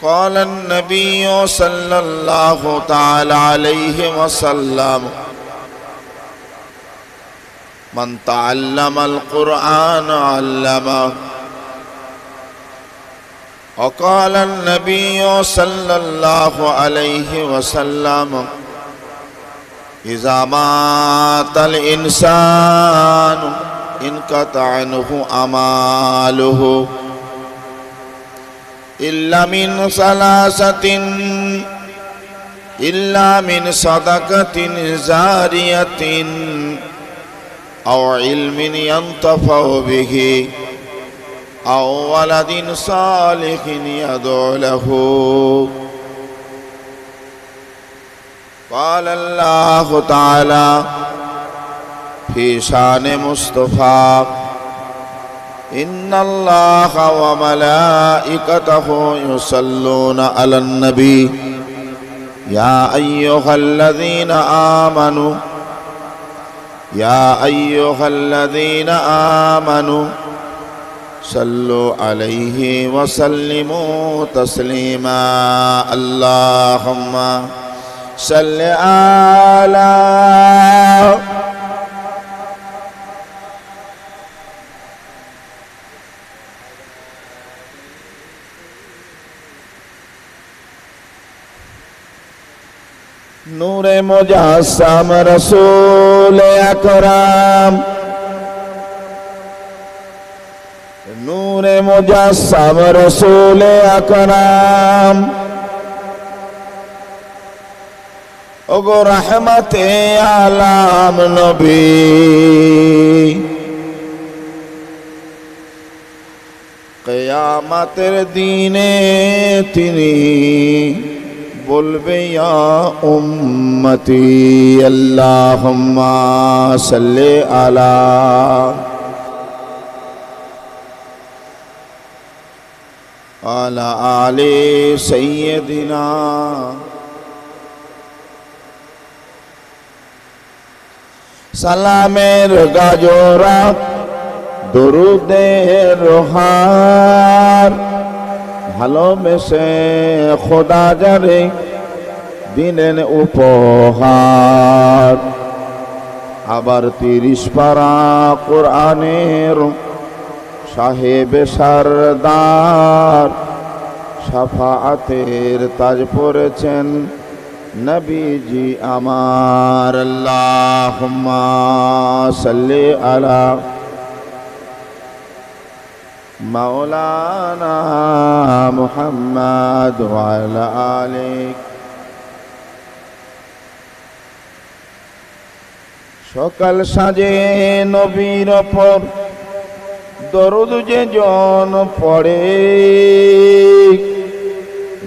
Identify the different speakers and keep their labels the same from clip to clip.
Speaker 1: قال النبي صلى الله تعالى عليه وسلم من تعلم القرآن علمه وقال النبي صلى الله عليه وسلم إذا مات الإنسان انقطع عنه أعماله إلا من ثلاثة إلا من صدقة جارية أو علم ينتفع به أو ولد صالح يدعو له قال الله تعالى في شان مصطفى إن الله وملائكته يصلون على النبي يا أيها الذين آمنوا صلوا عليه وسلموا تسليما اللهم صل على नूरे मुजस्सम रसूल अकरम नूरे मुजस्सम रसूल अकरम ओगो रहमते आलम नबी क़यामतेर दिने तिनी बोलबे या उम्मती अल्लाहुम्मा सल्ले अला आला आले सय्यदिना सालामेर गाजोरा दुरूदेर रोहार ভালোবেসে খোদা যারে দিলেন উপহার আবার 30 পারা কোরআনের সাহেবে সরদার শাফাআতের তাজ পড়েছেন নবীজি আমার আল্লাহুম্মা সাল্লি আলা মাওলানা মুহাম্মদ ওয়া আলা আলিহি সকাল সাজে নবীর উপর দরুদ যে জন পড়ে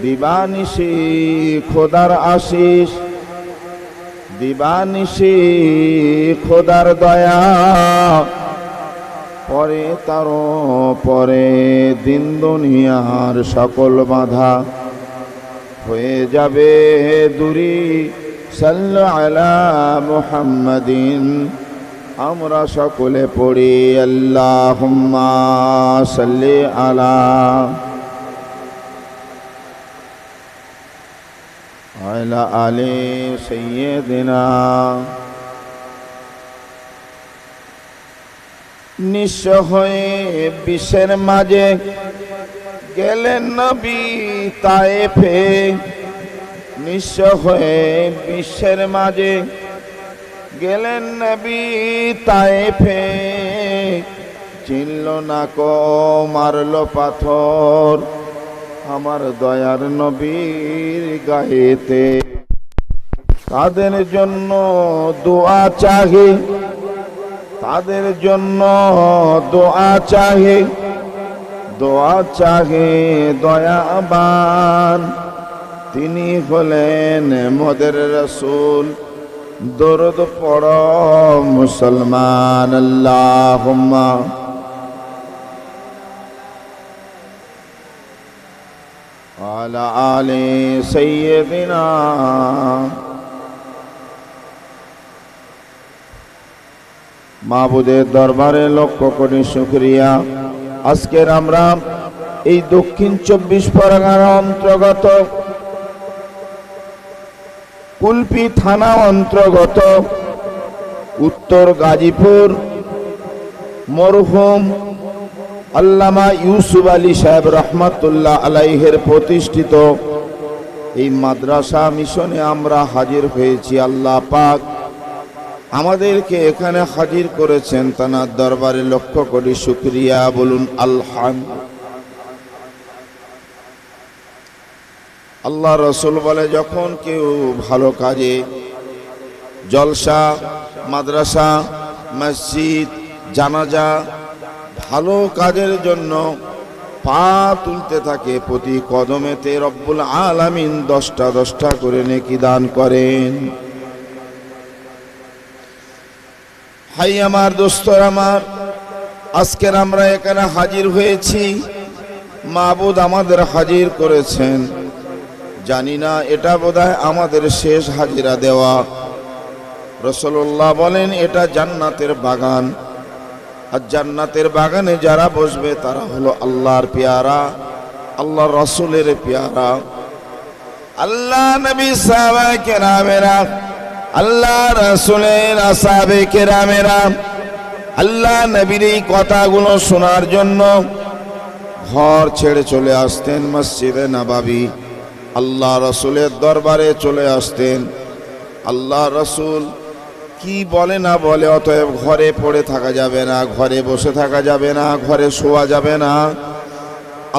Speaker 1: দিবানিশি খোদার আশিস দিবানিশি খোদার দয়া পরে তার পরে দিন দুনিয়ার সকল বাধা হয়ে যাবে দূরি সাল্লু আলা মুহাম্মাদিন আমরা সকলে পড়ি আল্লাহুম্মা সাল্লি আলা আলা আলি সাইয়্যিদিনা নিঃস্ব হয়ে বিশ্বের মাঝে গেলেন নবী তায়েফে নিঃস্ব হয়ে বিশ্বের মাঝে গেলেন নবী তায়েফে চিনল না কো মারলো পাথর আমার দয়ার নবীর গায়েতে তাদের জন্য দোয়া চাহে তাদের জন্য দোয়া চাহে দয়াবান তিনি হলেন মোদের রসুল দরুদ পড়ো মুসলমান আল্লাহুম্মা আলা আলি সাইয়্যিদিনা মাবুদের দরবারে লক্ষ কোটি শুকরিয়া। আজকের আমরা এই দক্ষিণ 24 পরগনার অন্তর্গত কুলপি থানা অন্তর্গত উত্তর গাজীপুর মরহুম আল্লামা ইউসুফ আলী সাহেব রহমাতুল্লাহ আলাইহের প্রতিষ্ঠিত এই মাদ্রাসা মিশনে আমরা হাজির হয়েছি। আল্লাহ পাক আমাদেরকে এখানে হাজির করেছেন, তার দরবারে লক্ষ কোটি শুকরিয়া। বলুন আলহামদুলিল্লাহ। আল্লাহ রসুল বলে, যখন কেউ ভালো কাজে, জলসা, মাদ্রাসা, মসজিদ, জানাজা, ভালো কাজের জন্য পা তুলতে থাকে, প্রতি কদমেতে রব্বুল আলামিন 10টা করে নেকি দান করেন। হাই আমার দোস্তর আমার, আজকের আমরা এখানে হাজির হয়েছি, মাবুদ আমাদের হাজির করেছেন। জানি না এটা বোধহয় আমাদের শেষ হাজিরা দেওয়া। রাসূলুল্লাহ বলেন, এটা জান্নাতের বাগান, আর জান্নাতের বাগানে যারা বসবে তারা হলো আল্লাহর পেয়ারা, আল্লাহর রাসূলের পেয়ারা। আল্লাহ নবী সাহাবায়ে কেরামেরা, আল্লাহ রাসূলের আসহাবে কেরামেরা আল্লাহ নবীর এই কথাগুলো শোনার জন্য ঘর ছেড়ে চলে আসতেন মসজিদে নববী, আল্লাহ রসুলের দরবারে চলে আসতেন। আল্লাহ রসুল কি বলে না বলে, অতএব ঘরে পড়ে থাকা যাবে না, ঘরে বসে থাকা যাবে না, ঘরে শোয়া যাবে না,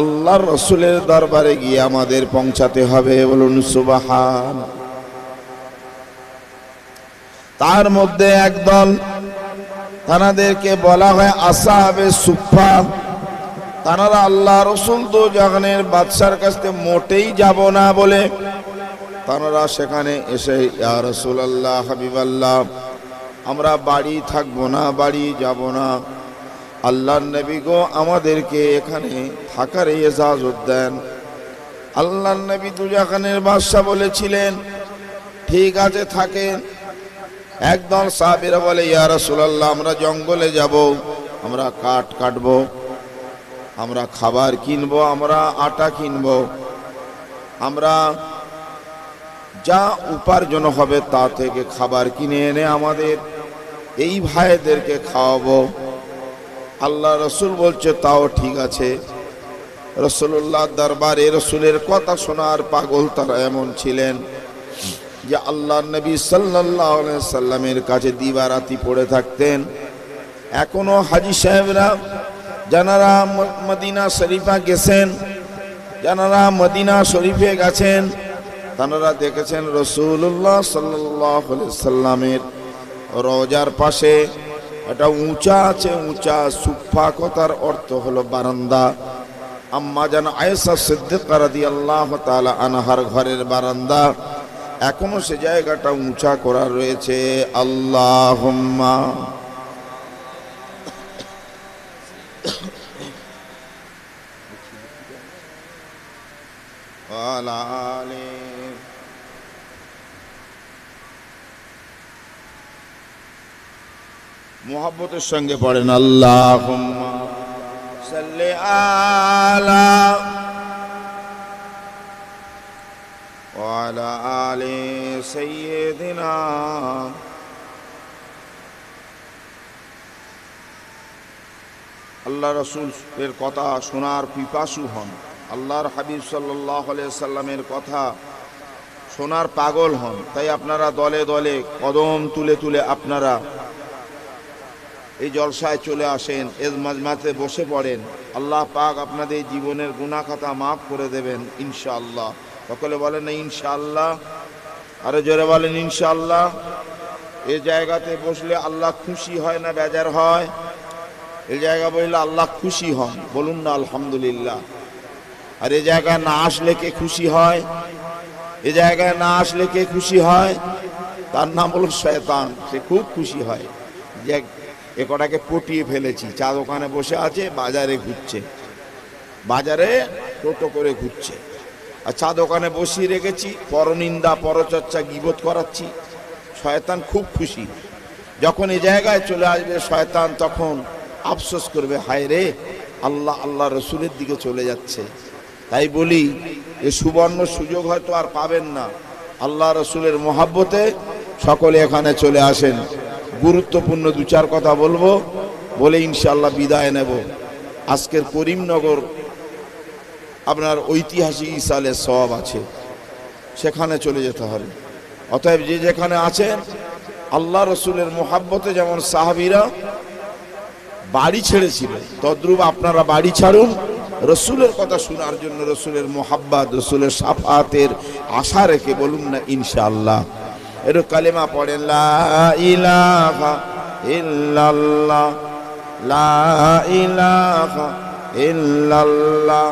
Speaker 1: আল্লাহর রসুলের দরবারে গিয়ে আমাদের পৌঁছাতে হবে। বলুন সুবহান। তার মধ্যে একদল, তাদেরকে বলা হয় আসহাবে সুফফা। তারা আল্লাহ রসুল তো জাহানের বাদশার কাছে মোটেই যাব না বলে তারা সেখানে এসে, ইয়া রাসূলুল্লাহ, হাবিবাল্লাহ, আমরা বাড়ি থাকবো না, বাড়ি যাব না, আল্লাহর নবী গো আমাদেরকে এখানে থাকার ইজাজত দেন। আল্লাহর নবী দুজাহানের বাদশা বলেছিলেন, ঠিক আছে থাকেন। একদল সাহাবীরা বলে, ইয়া রাসূলুল্লাহ, আমরা জঙ্গলে যাব, আমরা কাঠ কাটবো, আমরা খাবার কিনবো, আমরা আটা কিনবো, আমরা যা উপার্জন হবে তা থেকে খাবার কিনে এনে আমাদের এই ভাইদেরকে খাওয়াবো। আল্লাহ রসুল বলছে, তাও ঠিক আছে। রাসূলুল্লাহ দরবারে রসুলের কথা শোনার পাগল তারা এমন ছিলেন যে আল্লাহ নবী সাল্লাল্লাহু আলাইহি সাল্লামের কাছে দিবারাতি পড়ে থাকতেন। এখনো হাজী সাহেবরা যারা মদিনা শরীফা গেছেন, যারা মদিনা শরীফে গেছেন, তারা দেখেছেন রাসূলুল্লাহ সাল্লাল্লাহু আলাইহি সাল্লামের রওজার পাশে একটা উঁচা আছে, উঁচা সুফফা, কথার অর্থ হলো বারান্দা। আম্মা জান আয়েশা সিদ্দিকা রাদিয়াল্লাহু তাআলা আনহার ঘরের বারান্দা, এখনো সে জায়গাটা উঁচা করা রয়েছে। আল্লাহুম্মা ওয়ালা আলি মুহাব্বতের সঙ্গে পড়েন, আল্লাহুম্মা সাল্লি আলা ওয়ালা আলি সাইয়্যিদিনা। আল্লাহ রসুলের কথা শোনার পিপাসু হন, আল্লাহর হাবিব সাল্লাল্লাহু আলাইহি সাল্লামের কথা শোনার পাগল হন। তাই আপনারা দলে দলে কদম তুলে তুলে আপনারা এই জলসায় চলে আসেন, এর মাজমাতে বসে পড়েন। আল্লাহ পাক আপনাদের জীবনের গুনাহ খাতা মাফ করে দেবেন ইনশাআল্লাহ। সকলে বলেন না ইনশাআল্লাহ, আরো জোরে বলেন ইনশাআল্লাহ। এই জায়গাতে বসলে আল্লাহ খুশি হয় না বেজার হয়? এই জায়গা বললে আল্লাহ খুশি হন, বলুন না আলহামদুলিল্লাহ। আর এই জায়গায় না আসলে কে খুশি হয়? এই জায়গায় না আসলে কে খুশি হয়? তার নাম হলো শয়তান, সে খুব খুশি হয় যে এ কটাকে পটিয়ে ফেলেছি। চা দোকানে বসে আছে, বাজারে ঘুরছে, বাজারে টোটো করে ঘুরছে, আর চা দোকানে বসিয়ে রেখেছি, পরনিন্দা পরচর্চা গীবত করাচ্ছি। শয়তান খুব খুশি। যখন এই জায়গায় চলে আসবে শয়তান তখন আফসোস করবে, হায় রে আল্লাহ আল্লাহ রসুলের দিকে চলে যাচ্ছে। তাই বলি এ সুবর্ণ সুযোগ হয়তো আর পাবেন না। আল্লাহ রসুলের মহাব্বতে সকলে এখানে চলে আসেন। গুরুত্বপূর্ণ দু চার কথা বলবো, বলে ইনশাআল্লাহ বিদায় নেব। আজকের করিমনগর আপনার ঐতিহাসিক ইসালে সওয়াব আছে, সেখানে চলে যেতে হবে। অতএব যে যেখানে আছেন আল্লাহ রসুলের মহাব্বতে যেমন সাহাবীরা বাড়ি ছেড়েছিল, তদ্রূপ আপনারা বাড়ি ছাড়ুন রসুলের কথা শোনার জন্য। রসুলের মোহাব্বত, রসুলের সাফাতের আশা রেখে বলুন না ইনশাআল্লাহ। এর কালেমা পড়েন, লা ইলাহা ইল্লাল্লাহ, লা ইলাহা ইল্লাল্লাহ।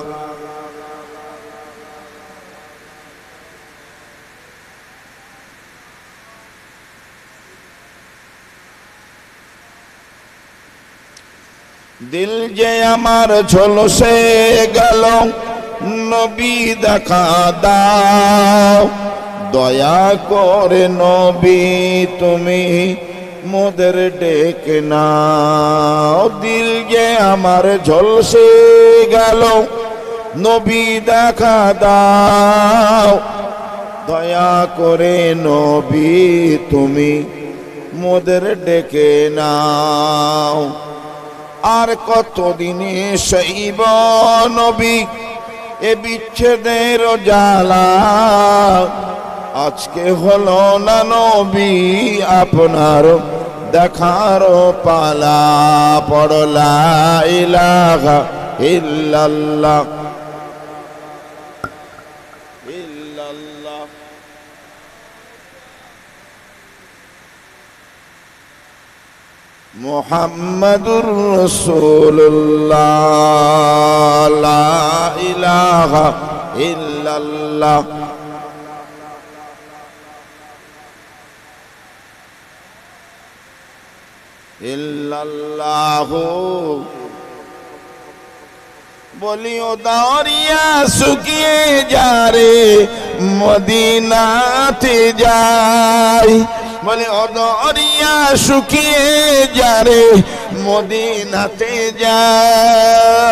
Speaker 1: দিল যে আমার ঝলসে গেল, নবী দেখা দাও, দয়া করে নবী তুমি মোদের ডেকে নাও। দিল যে আমার ঝলসে গেল, নবী দেখা দাও, দয়া করে নবী তুমি মোদের ডেকে নাও। আর কতদিনে সইব নবী এ বিচ্ছেদের জ্বালা, আজকে হলো না নবী আপনার দেখার পালা। পড়ো লা ইলাহা ইল্লাল্লাহ ইল্লাল্লাহ। মুহাম্মাদুর রাসূলুল্লাহ, লা ইলাহা ইল্লাল্লাহ। ইল্লাল্লাহু বলিও দরিয়া শুকিয়ে যারে মদিনাতে যাই, বলে ও দরিয়া শুকিয়ে যারে মদিনাতে যাই,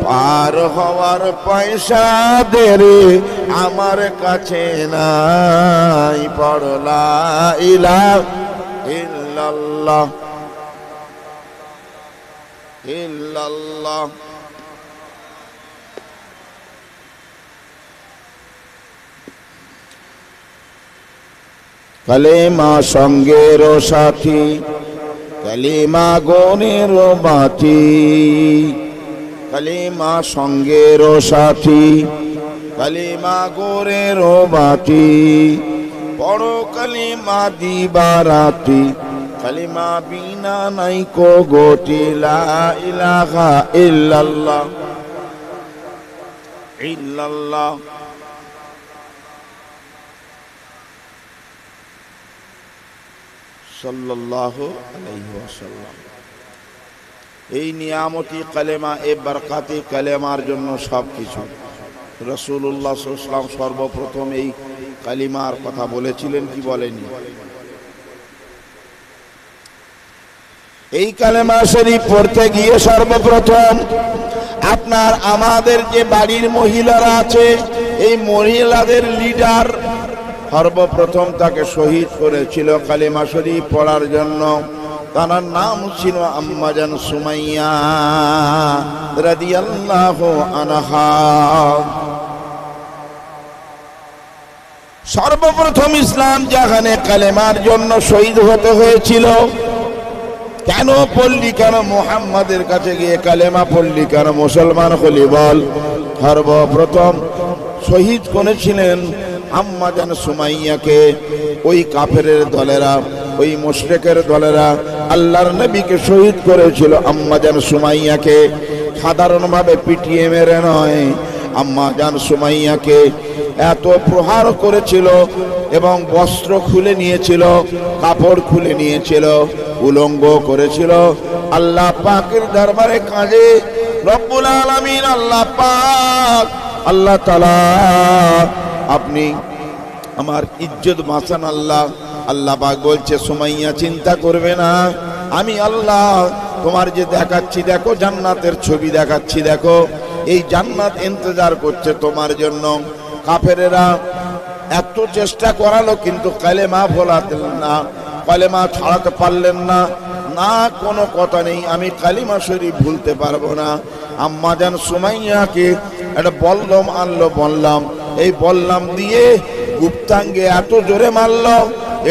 Speaker 1: পার হওয়ার পয়সা দেরে আমার কাছে নাই। পড়ো লা ইলাহা ইল্লাল্লাহ ইল্লাল্লাহ। কালেমা সঙ্গের সাথী, কালেমা গনের বাতি, কালেমা সঙ্গের সাথী, কালেমা গনের বাতি। পড়ো কালেমা দিবারাতি, কালেমা বিনা নাই কো গতি। লা ইলাহা ইল্লাল্লাহ ইল্লাল্লাহ। সাল্লাল্লাহু আলাইহি ওয়াসাল্লাম। এই নিয়ামতি কালেমা, এ বরকতি কালেমার জন্য সব কিছু। রাসূলুল্লাহ সাল্লাল্লাহু আলাইহি ওয়াসাল্লাম সর্বপ্রথম এই কালিমার কথা বলেছিলেন কি বলেনি? এই কালেমা শরীফ পড়তে গিয়ে সর্বপ্রথম আপনার আমাদের যে বাড়ির মহিলারা আছে, এই মহিলাদের লিডার সর্বপ্রথম তাকে শহীদ করেছিল কালেমা শরীফ পড়ার জন্য। তার নাম ছিল আম্মা জান সুমাইয়া রাদিয়াল্লাহু আনহা। সর্বপ্রথম ইসলাম যেখানে কালেমার জন্য শহীদ হতে হয়েছিল, কেন পড়লি, কেন মুহাম্মাদের কাছে গিয়ে কালেমা পড়লি, কেন মুসলমান হলি বল? সর্বপ্রথম শহীদ করেছিলেন আম্মা জান সুমাইয়াকে। ওই কাফেরের দলেরা, ওই মুশরিকের দলেরা আল্লাহর নবীকে শহীদ করেছিল আম্মা জান সুমাইয়াকে। সাধারণভাবে পিটিয়ে মেরে নয়, আম্মা জান সুমাইয়াকে এত প্রহার করেছিল এবং বস্ত্র খুলে নিয়েছিল, কাপড় খুলে নিয়েছিল, উলঙ্গ করেছিল। আল্লাহ পাকের দরবারে কাঁদে রব্বুল আলামিন, আল্লাহ পাক, আল্লাহ তাআলা আপনি আমার ইজ্জত বাঁচান আল্লাহ। আল্লাহ পাক বলছে সুমাইয়া চিন্তা করবে না, আমি আল্লাহ তোমার যে দেখাচ্ছি দেখো, জান্নাতের ছবি দেখাচ্ছি দেখো, এই জান্নাত ইন্তজার করছে তোমার জন্য। কাফেরেরা এত চেষ্টা করালো কিন্তু কালেমা ভোলাতেন না, কালেমা ছাড়াতে পারলেন না। না, কোনো কথা নেই, আমি কালিমা শরীফ ভুলতে পারবো না। আম্মাজান সুমাইয়াকে একটা বল্লম আনলো, বললাম এই বললাম দিয়ে গুপ্তাঙ্গে এত জোরে মারলো,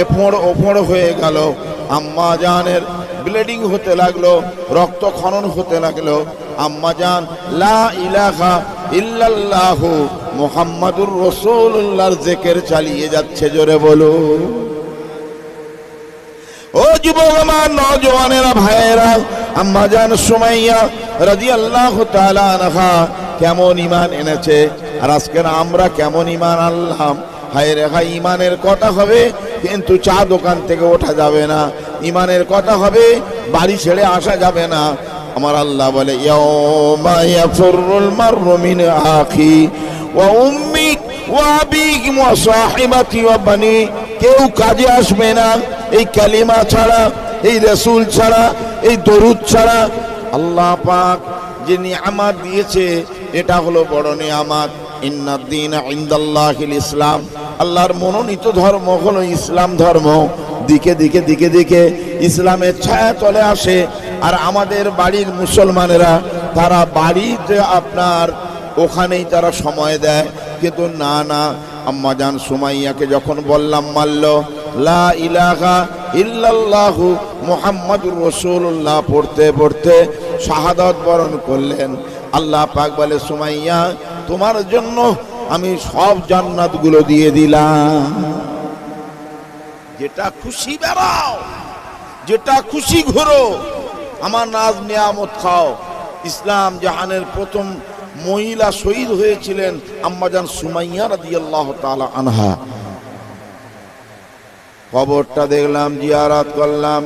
Speaker 1: এফোড় ওফোড় হয়ে গেল। আম্মাজানের ব্লিডিং হতে লাগলো, রক্ত খনন হতে লাগলো। আম্মাজান লা ইলাহা ইল্লাল্লাহু মুহাম্মাদুর রাসূলুল্লাহর জিকির চালিয়ে যাচ্ছে, জোরে বলো। ও যুবক আমার, নওজওয়ানেরা, ভাইয়েরা, আম্মাজান সুমাইয়া রাদিয়াল্লাহু তাআলা আনহা কেমন ঈমান এনেছে, আর আজকে আমরা কেমন ঈমান আনলাম। হায় রে হায়, ঈমানের কথা হবে কিন্তু চা দোকান থেকে ওঠা যাবে না, ঈমানের কথা হবে বাড়ি ছেড়ে আসা যাবে না। আমার আল্লাহ বলে ইয়াউমা ইয়াফিরুল মারউ মিন আখি ওয়া উম্মি ওয়া আবিহি ওয়া সাহিবাতি ওয়া বানি। কেউ কাজে আসবে না এই কালিমা ছাড়া, এই রাসূল ছাড়া, এই দরুদ ছাড়া। আল্লাহ পাক যে নিয়ামত দিয়েছে এটা হলো বড় নিয়ামত। ইন্নাদ দীনা ইনদাল্লাহিল ইসলাম, আল্লাহর মনোনীত ধর্ম হলো ইসলাম ধর্ম। দিকে দিকে দিকে দিকে ইসলামের ছায়া চলে আসে। আর আমাদের বাড়ির মুসলমানেরা তারা বাড়িতে আপনার ওখানেই তারা সময় দেয়, কিন্তু না না, আম্মাজান সুমাইয়াকে যখন বললাম মারল, লা ইলাহা ইল্লাল্লাহু মুহাম্মাদুর রাসূলুল্লাহ পড়তে পড়তে শাহাদাত বরণ করলেন। আল্লাহ পাক বলে সুমাইয়া তোমার জন্য আমি সব জান্নাতগুলো দিয়ে দিলাম, যেটা খুশি বেড়াও, যেটা খুশি ঘোরো, আমার নাজ নিয়ামত খাও। ইসলাম জাহানের প্রথম মহিলা শহীদ হয়েছিলেন আম্মাজান সুমাইয়া রাদিয়াল্লাহু তাআলা আনহা। কবরটা দেখলাম, জিয়ারত করলাম।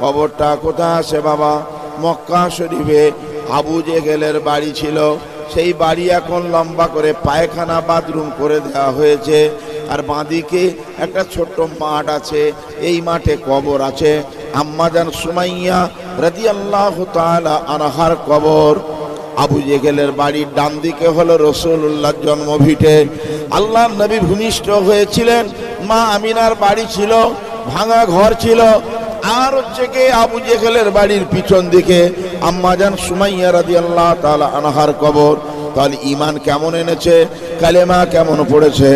Speaker 1: কবরটা কোথায় আছে বাবা? মক্কা শরীফে আবু জেহেলের বাড়ি ছিল, সেই বাড়ি এখন লম্বা করে পায়খানা বাথরুম করে দেওয়া হয়েছে। আর বাঁদিকে একটা ছোট্ট মাঠ আছে, এই মাঠে কবর আছে আম্মাজান সুমাইয়া রাদিয়াল্লাহু তাআলা আনহার কবর। আবু জেহেলের বাড়ির ডান দিকে হলো রাসূলুল্লাহর জন্মভিটে। আল্লাহর নবী ভূমিষ্ঠ হয়েছিলেন, মা আমিনার বাড়ি ছিল, ভাঙা ঘর ছিল। আর হচ্ছে কি আবু জেহেলের বাড়ির পিছন দিকে আম্মাজান সুমাইয়া রাদিয়াল্লাহু তাআলা আনহার কবর। তাহলে ঈমান কেমন এনেছে, কালেমা কেমন পড়েছে?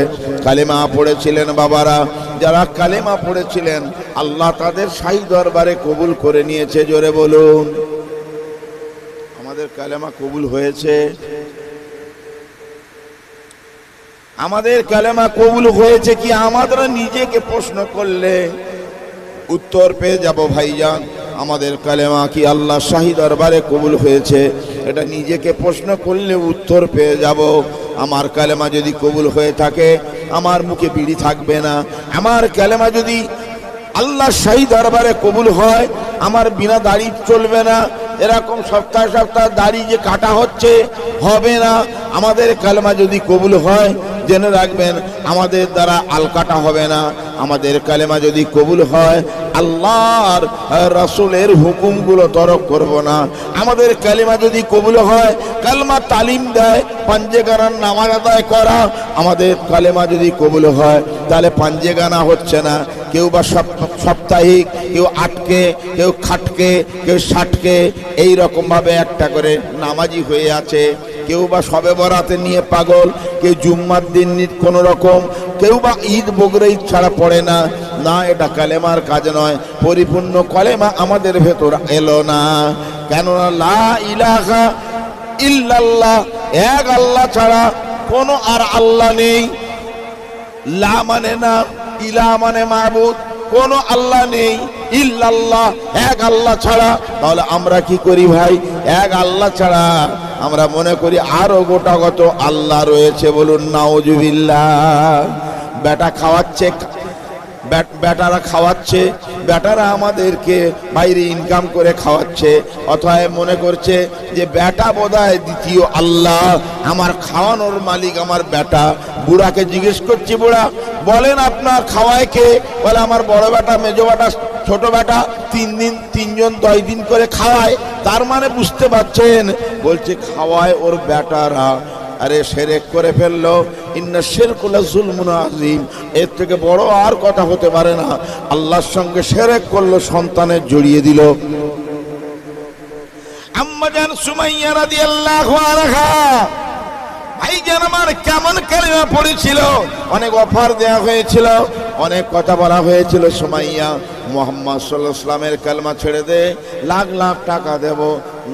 Speaker 1: কালেমা পড়েছিলেন বাবারা, যারা কালেমা পড়েছিলেন আল্লাহ তাদের শাহী দরবারে কবুল করে নিয়েছে, জোরে বলুন। আমাদের কালেমা কবুল হয়েছে, আমাদের কালেমা কবুল হয়েছে কি? আমাদের নিজেকে প্রশ্ন করলে উত্তর পেয়ে যাব ভাইজান। আমাদের কালেমা কি আল্লাহ শাহী দরবারে কবুল হয়েছে? এটা নিজেকে প্রশ্ন করলে উত্তর পেয়ে যাব। আমার কালেমা যদি কবুল হয়ে থাকে আমার মুখে বিড়ি থাকবে না। আমার কালেমা যদি আল্লাহ শাহী দরবারে কবুল হয় আমার বিনা দাড়ি চলবে না। এরকম সপ্তাহ সপ্তাহ দাড়ি যে কাটা হচ্ছে হবে না। আমাদের কালেমা যদি কবুল হয় জেনে রাখবেন আমাদের দ্বারা আল কাটা হবে না। আমাদের কালেমা যদি কবুল হয় আল্লাহর রাসূলের হুকুমগুলো তরক করব না। আমাদের কালেমা যদি কবুল হয় কালেমা তালিম দেয় পাঞ্জেগানার নামাজ আদায় করা। আমাদের কালেমা যদি কবুল হয় তাহলে পাঞ্জেগানা হচ্ছে না। কেউ বা সাপ্তাহিক, কেউ আটকে, কেউ খাটকে, কেউ ষাটকে, এইরকমভাবে একটা করে নামাজি হয়ে আছে। কেউ বা শবে বরাতে নিয়ে পাগল, কেউ জুম্মার দিন কোনো রকম, কেউ বা ঈদ বকরা ঈদ ছাড়া পড়ে না। না, এটা কালেমার কাজ নয়। পরিপূর্ণ কালেমা আমাদের ভেতর এলো না। কেননা লা ইলাহা ইল্লাল্লাহ, এক আল্লাহ ছাড়া কোনো আর আল্লাহ নেই। লা মানে না, ইলা মানে মাবুদ, কোন আল্লাহ নেই, ইল্লাল্লাহ, এক আল্লাহ ছাড়া। তাহলে আমরা কি করি ভাই? এক আল্লাহ ছাড়া আমরা মনে করি আরো গোটাগত আল্লাহ রয়েছে। বলুন নাউজুবিল্লাহ। বেটা খাওয়াচ্ছে, বেটারা খাওয়াচ্ছে, বেটারা আমাদেরকে বাইরে ইনকাম করে খাওয়াচ্ছে। অতএব মনে করছে যে বেটা বোধহয় দ্বিতীয় আল্লাহ, আমার খাওয়ানোর মালিক আমার বেটা। বুড়াকে জিজ্ঞেস করছি, বুড়া বলেন আপনার খাওয়ায় কে? বলে আমার বড় বেটা, মেজো বেটা, ছোট বেটা, 3 দিন 3 জন 10 দিন করে খাওয়ায়। তার মানে বুঝতে পারছেন, বলছে খাওয়ায় ওর বেটারা। আরে শিরক করে ফেললো, ইন্না শিরকুল যুলমুন আযীম, এর থেকে বড় আর কথা হতে পারে না। আল্লাহর সঙ্গে শিরক করলো, সন্তানের জড়িয়ে দিল। আম্মা জান সুমাইয়া রাদিয়াল্লাহু আনহা ভাইজান আমার কেমন কালিমা পড়েছিল, অনেক অফার দেওয়া হয়েছিল, অনেক কথা বলা হয়েছিল, সুমাইয়া মুহাম্মদ সাল্লাল্লাহু আলাইহি ওয়াসাল্লামের কালিমা ছেড়ে দে, লাখ লাখ টাকা দেব।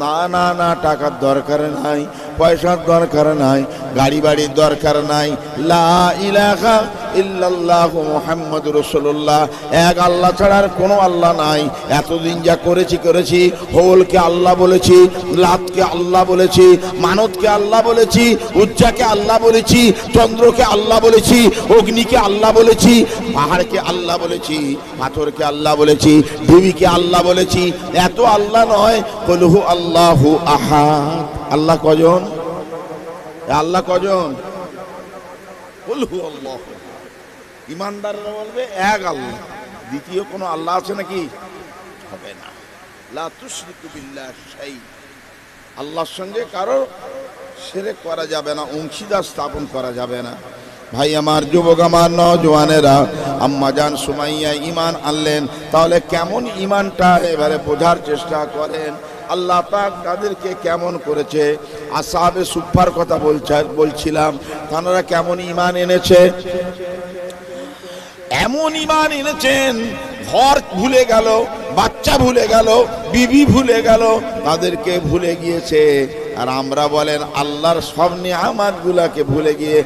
Speaker 1: না না না, টাকার দরকার নাই, পয়সার দরকার নাই, গাড়ি বাড়ির দরকার নাই। লা ইলাহা ইল্লাল্লাহু মুহাম্মাদুর রাসূলুল্লাহ, এক আল্লাহ ছাড়ার কোনো আল্লাহ নাই। এতদিন যা করেছি, হোলকে আল্লাহ বলেছি, লাতকে আল্লাহ বলেছি, মানতকে আল্লাহ বলেছি, উজ্জাকে আল্লাহ বলেছি, চন্দ্রকে আল্লাহ বলেছি, অগ্নিকে আল্লাহ বলেছি, পাহাড়কে আল্লাহ বলেছি, পাথরকে আল্লাহ বলেছি, দেবীকে আল্লাহ বলেছি। এত আল্লাহ নয়, কুলহু আল্লাহু আহাদ। আল্লাহ কজন? আল্লাহ কজন? কুলহু আল্লাহ। ইমানদাররা বলবে এক আল্লাহ, দ্বিতীয় কোনো আল্লাহ আছে নাকি? হবে না। লা তুশরিকু বিল্লাহি শাই, আল্লাহর সঙ্গে কারো শিরক করা যাবে না, অংশীদার স্থাপন করা যাবে না। ভাই আমার, যুবক আমার, নওজওয়ানেরা, আম্মা জান সুমাইয়া ঈমান আনলেন। তাহলে কেমন ঈমানটা এবারে বোঝার চেষ্টা করেন, আল্লাহ পাক তাদেরকে কেমন করেছে। আসহাবে সুফফার কথা বলছিলাম, তারা কেমন ঈমান এনেছে। এমন ঈমান এনেছেন, ঘর ভুলে গেল, বাচ্চা ভুলে গেল, বিবি ভুলে গেল, তাদেরকে ভুলে গিয়েছে। আর আমরা বলেন আল্লাহর সব নিয়ামতগুলোকে ভুলে গিয়ে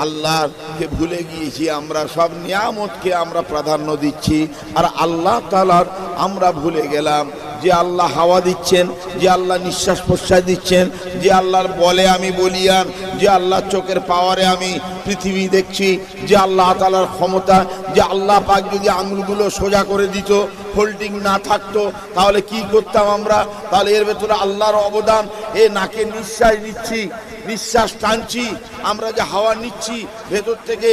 Speaker 1: আল্লাহকে ভুলে গিয়েছি। আমরা সব নিয়ামতকে আমরা প্রাধান্য দিচ্ছি, আর আল্লাহ তাআলার আমরা ভুলে গেলাম। যে আল্লাহ হাওয়া দিচ্ছেন, যে আল্লাহ নিঃশ্বাস প্রশ্বাস দিচ্ছেন, যে আল্লাহর বলে আমি বলিয়ান, যে আল্লাহ চোখের পাওয়ারে আমি পৃথিবী দেখছি, যে আল্লাহ তাআলার ক্ষমতা, যে আল্লাহ পাক যদি আঙুলগুলো সোজা করে দিত, ফোল্ডিং না থাকতো, তাহলে কি করতাম আমরা? তাহলে এর ভেতরে আল্লাহর অবদান। এ নাকে নিঃশ্বাস নিচ্ছি, নিঃশ্বাস টানছি, আমরা যে হাওয়া নিচ্ছি, ভেতর থেকে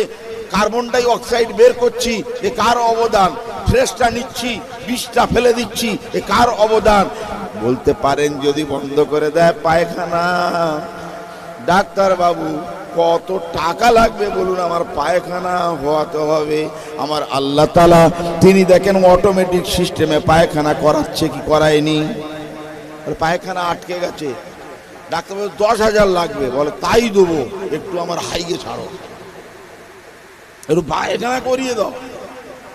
Speaker 1: কার্বন ডাই অক্সাইড বের করছি, এ কার অবদান? ফ্রেশটা নিচ্ছি, বিষটা ফেলে দিচ্ছি, এ কার অবদান? বলতে পারেন যদি বন্ধ করে দেয় পায়খানা, ডাক্তার বাবু কত টাকা লাগবে বলুন, আমার পায়খানা হওয়াতে হবে। আমার আল্লাহ তাআলা তিনি দেখেন অটোমেটিক সিস্টেমে পায়খানা করাচ্ছে কি করায়নি। পায়খানা আটকে গেছে, ডাক্তার বলে 10,000 লাগবে, বলে তাই দেবো, একটু আমার হাইগে ছাড়ো, একটু পায়খানা করিয়ে দাও।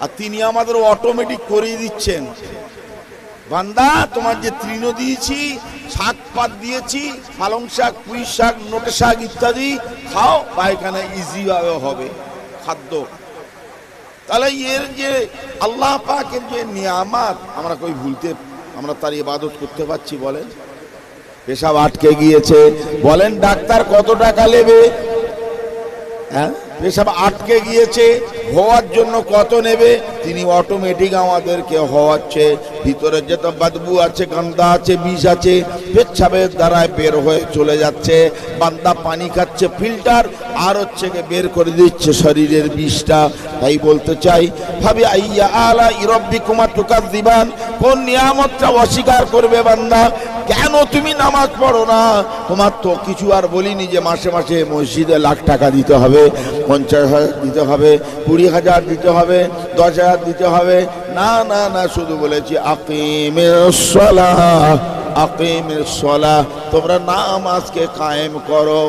Speaker 1: আর তিনি আমাদের অটোমেটিক করিয়ে দিচ্ছেন। বান্দা, তোমার যে তৃণ দিয়েছি, শাক পাত দিয়েছি, পালং শাক, পুঁই শাক, নোটে শাক ইত্যাদি খাও, পায়খানা ইজি ভাবে হবে খাদ্য। তাহলে এর যে আল্লাহ পাকের যে নিয়ামত আমরা কই ভুলতে, আমরা তার ইবাদত করতে পারছি বলেন? পেশাব আটকে গিয়েছে, বলেন ডাক্তার কত টাকা নেবে? হ্যাঁ, পেশাব আটকে গিয়েছে, হওয়ার জন্য কত নেবে? তিনি অটোমেটিক আমাদেরকে হওয়াচ্ছে। ভিতরে যত বদবু আছে, গন্ধা আছে, বিষ আছে, পেচ্ছাবের দ্বারায় বের হয়ে চলে যাচ্ছে। বান্দা পানি খাচ্ছে ফিল্টার, আর হচ্ছে বের করে দিচ্ছে শরীরের বিষটা। তাই বলতে চাই, ভাবি আইয়া আলা রাব্বিকুমা তুকাযযিবান, কোন নিয়ামতটা অস্বীকার করবে বান্দা? কেন তুমি নামাজ পড়ো না? তোমার তো কিছু আর বলিনি যে মাসে মাসে মসজিদে লাখ টাকা দিতে হবে, 50,000 দিতে হবে, 20,000 দিতে হবে, 10,000 দিতে হবে। না না না, শুধু বলেছি আকিমিস সালাহ, আকিমিস সালাহ, তোমরা নামাজকে কায়েম করো।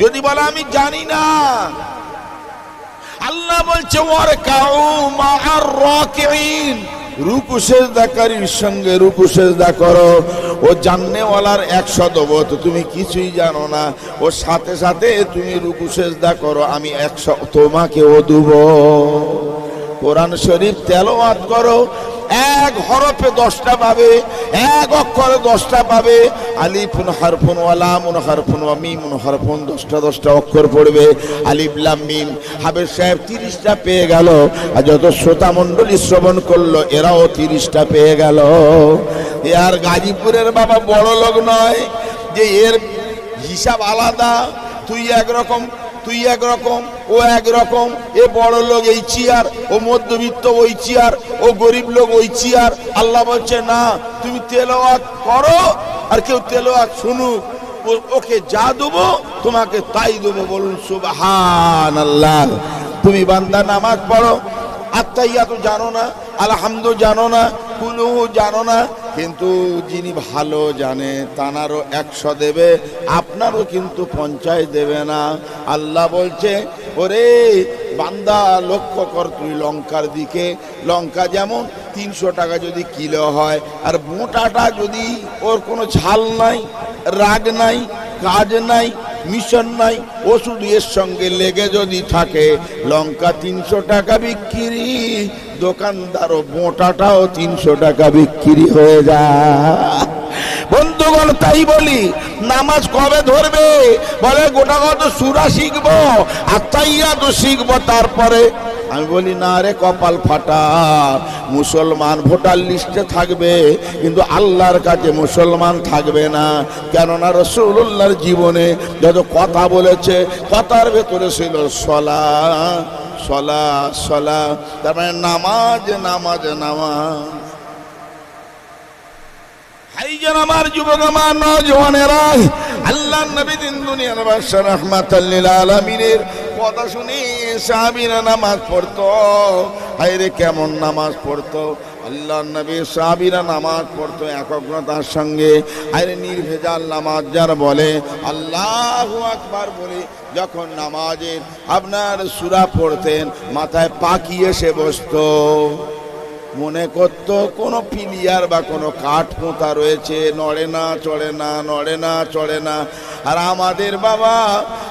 Speaker 1: যদি বলে আমি জানি না, আল্লাহ বলছে ওয়ারকাউ মা'আর রাকিঈন, রুকু সেজদাকারীর সঙ্গে রুকু সেজদা করো। ও জাননেওয়ালার 100 দেবো, তো তুমি কিছুই জানো না, ওর সাথে সাথে তুমি রুকু সেজদা করো, আমি 100 তোমাকেও দেবো। কোরআন শরীফ তেলাওয়াত করো, এক হরফে 10টা পাবে, এক অক্ষরে 10টা পাবে। আলিফুন হারফুন ওয়া লামুন হারফুন ওয়া মিমুন হারফুন, 10টা অক্ষর পড়বে। আলিফ লাম মিম, হাফেজ সাহেব 30টা পেয়ে গেল, আর যত শ্রোতা মণ্ডলী শ্রবণ করলো এরাও 30টা পেয়ে গেল। এ আর গাজীপুরের বাবা বড় লোক নয় যে এর হিসাব আলাদা, তুই একরকম তুই একরকম, ও একরকম, এ বড় লোক এই চেয়ার, ও মধ্যবিত্ত ওই চেয়ার, ও গরিব লোক ওই চেয়ার। আল্লাহ বলছে না, তুমি তেলাওয়াত করো আর কেউ তেলাওয়াত শুনুক, ওকে যা দেবো তোমাকে তাই দেবো। বলুন সুবহানাল্লাহ। তুমি বান্দা নামাজ পড়ো, আত্তাহিয়াতু জানো না, আলহামদু জানো না, কুলু জানো না, কিন্তু যিনি ভালো জানে তানারও 100 দেবে, আপনারও কিন্তু 50 দেবে না। আল্লাহ বলছে ওরে বান্দা লক্ষ্য কর তুই লঙ্কার দিকে, লঙ্কা যেমন 300 টাকা যদি কিলো হয়, আর মোটাটা যদি ওর কোনো ঝাল নাই, রাগ নাই, কাজ নাই, মিশন নাই, ও শুধু এর সঙ্গে লেগে যদি থাকে, লঙ্কা 300 টাকা বিক্রি, দোকানদারও মোটাটাও 300 টাকা বিক্রি হয়ে যায়। বন্ধুগণ তাই বলি, নামাজ কবে ধরবে? বলে গোটা কত সূরা শিখবো, আত্তাহিয়াতু শিখবো, তারপরে। আমি বলি না রে, কপাল ফাটা, মুসলমান ভোটার লিস্টে থাকবে কিন্তু আল্লাহর কাছে মুসলমান থাকবে না। কেননা রাসূলুল্লাহর জীবনে যত কথা বলেছে, কথার ভেতরে ছিল সলা সলা সলা, তার মানে নামাজ নামাজ নামাজ। ভাইজান আমার, যুবক আমার, নওজওয়ানেরা, আল্লাহর নবী দিন দুনিয়ার বাদশা রাহমাতাল লিল আলামিনের কথা শুনে সাহাবীরা নামাজ পড়তো। হায়রে কেমন নামাজ পড়তো! আল্লাহর নবী সাহাবীরা নামাজ পড়তো একগ্রতার সঙ্গে। আরে নির্ভেজাল নামাজ যার বলে, আল্লাহু আকবার বলে যখন নামাজের আপনার সূরা পড়তেন, মাথায় পাখি এসে বসতো, মনে করতো কোনো পিলিয়ার বা কোনো কাঠ পোঁতা রয়েছে, নড়ে না চড়ে না, নড়ে না চড়ে না। আর আমাদের বাবা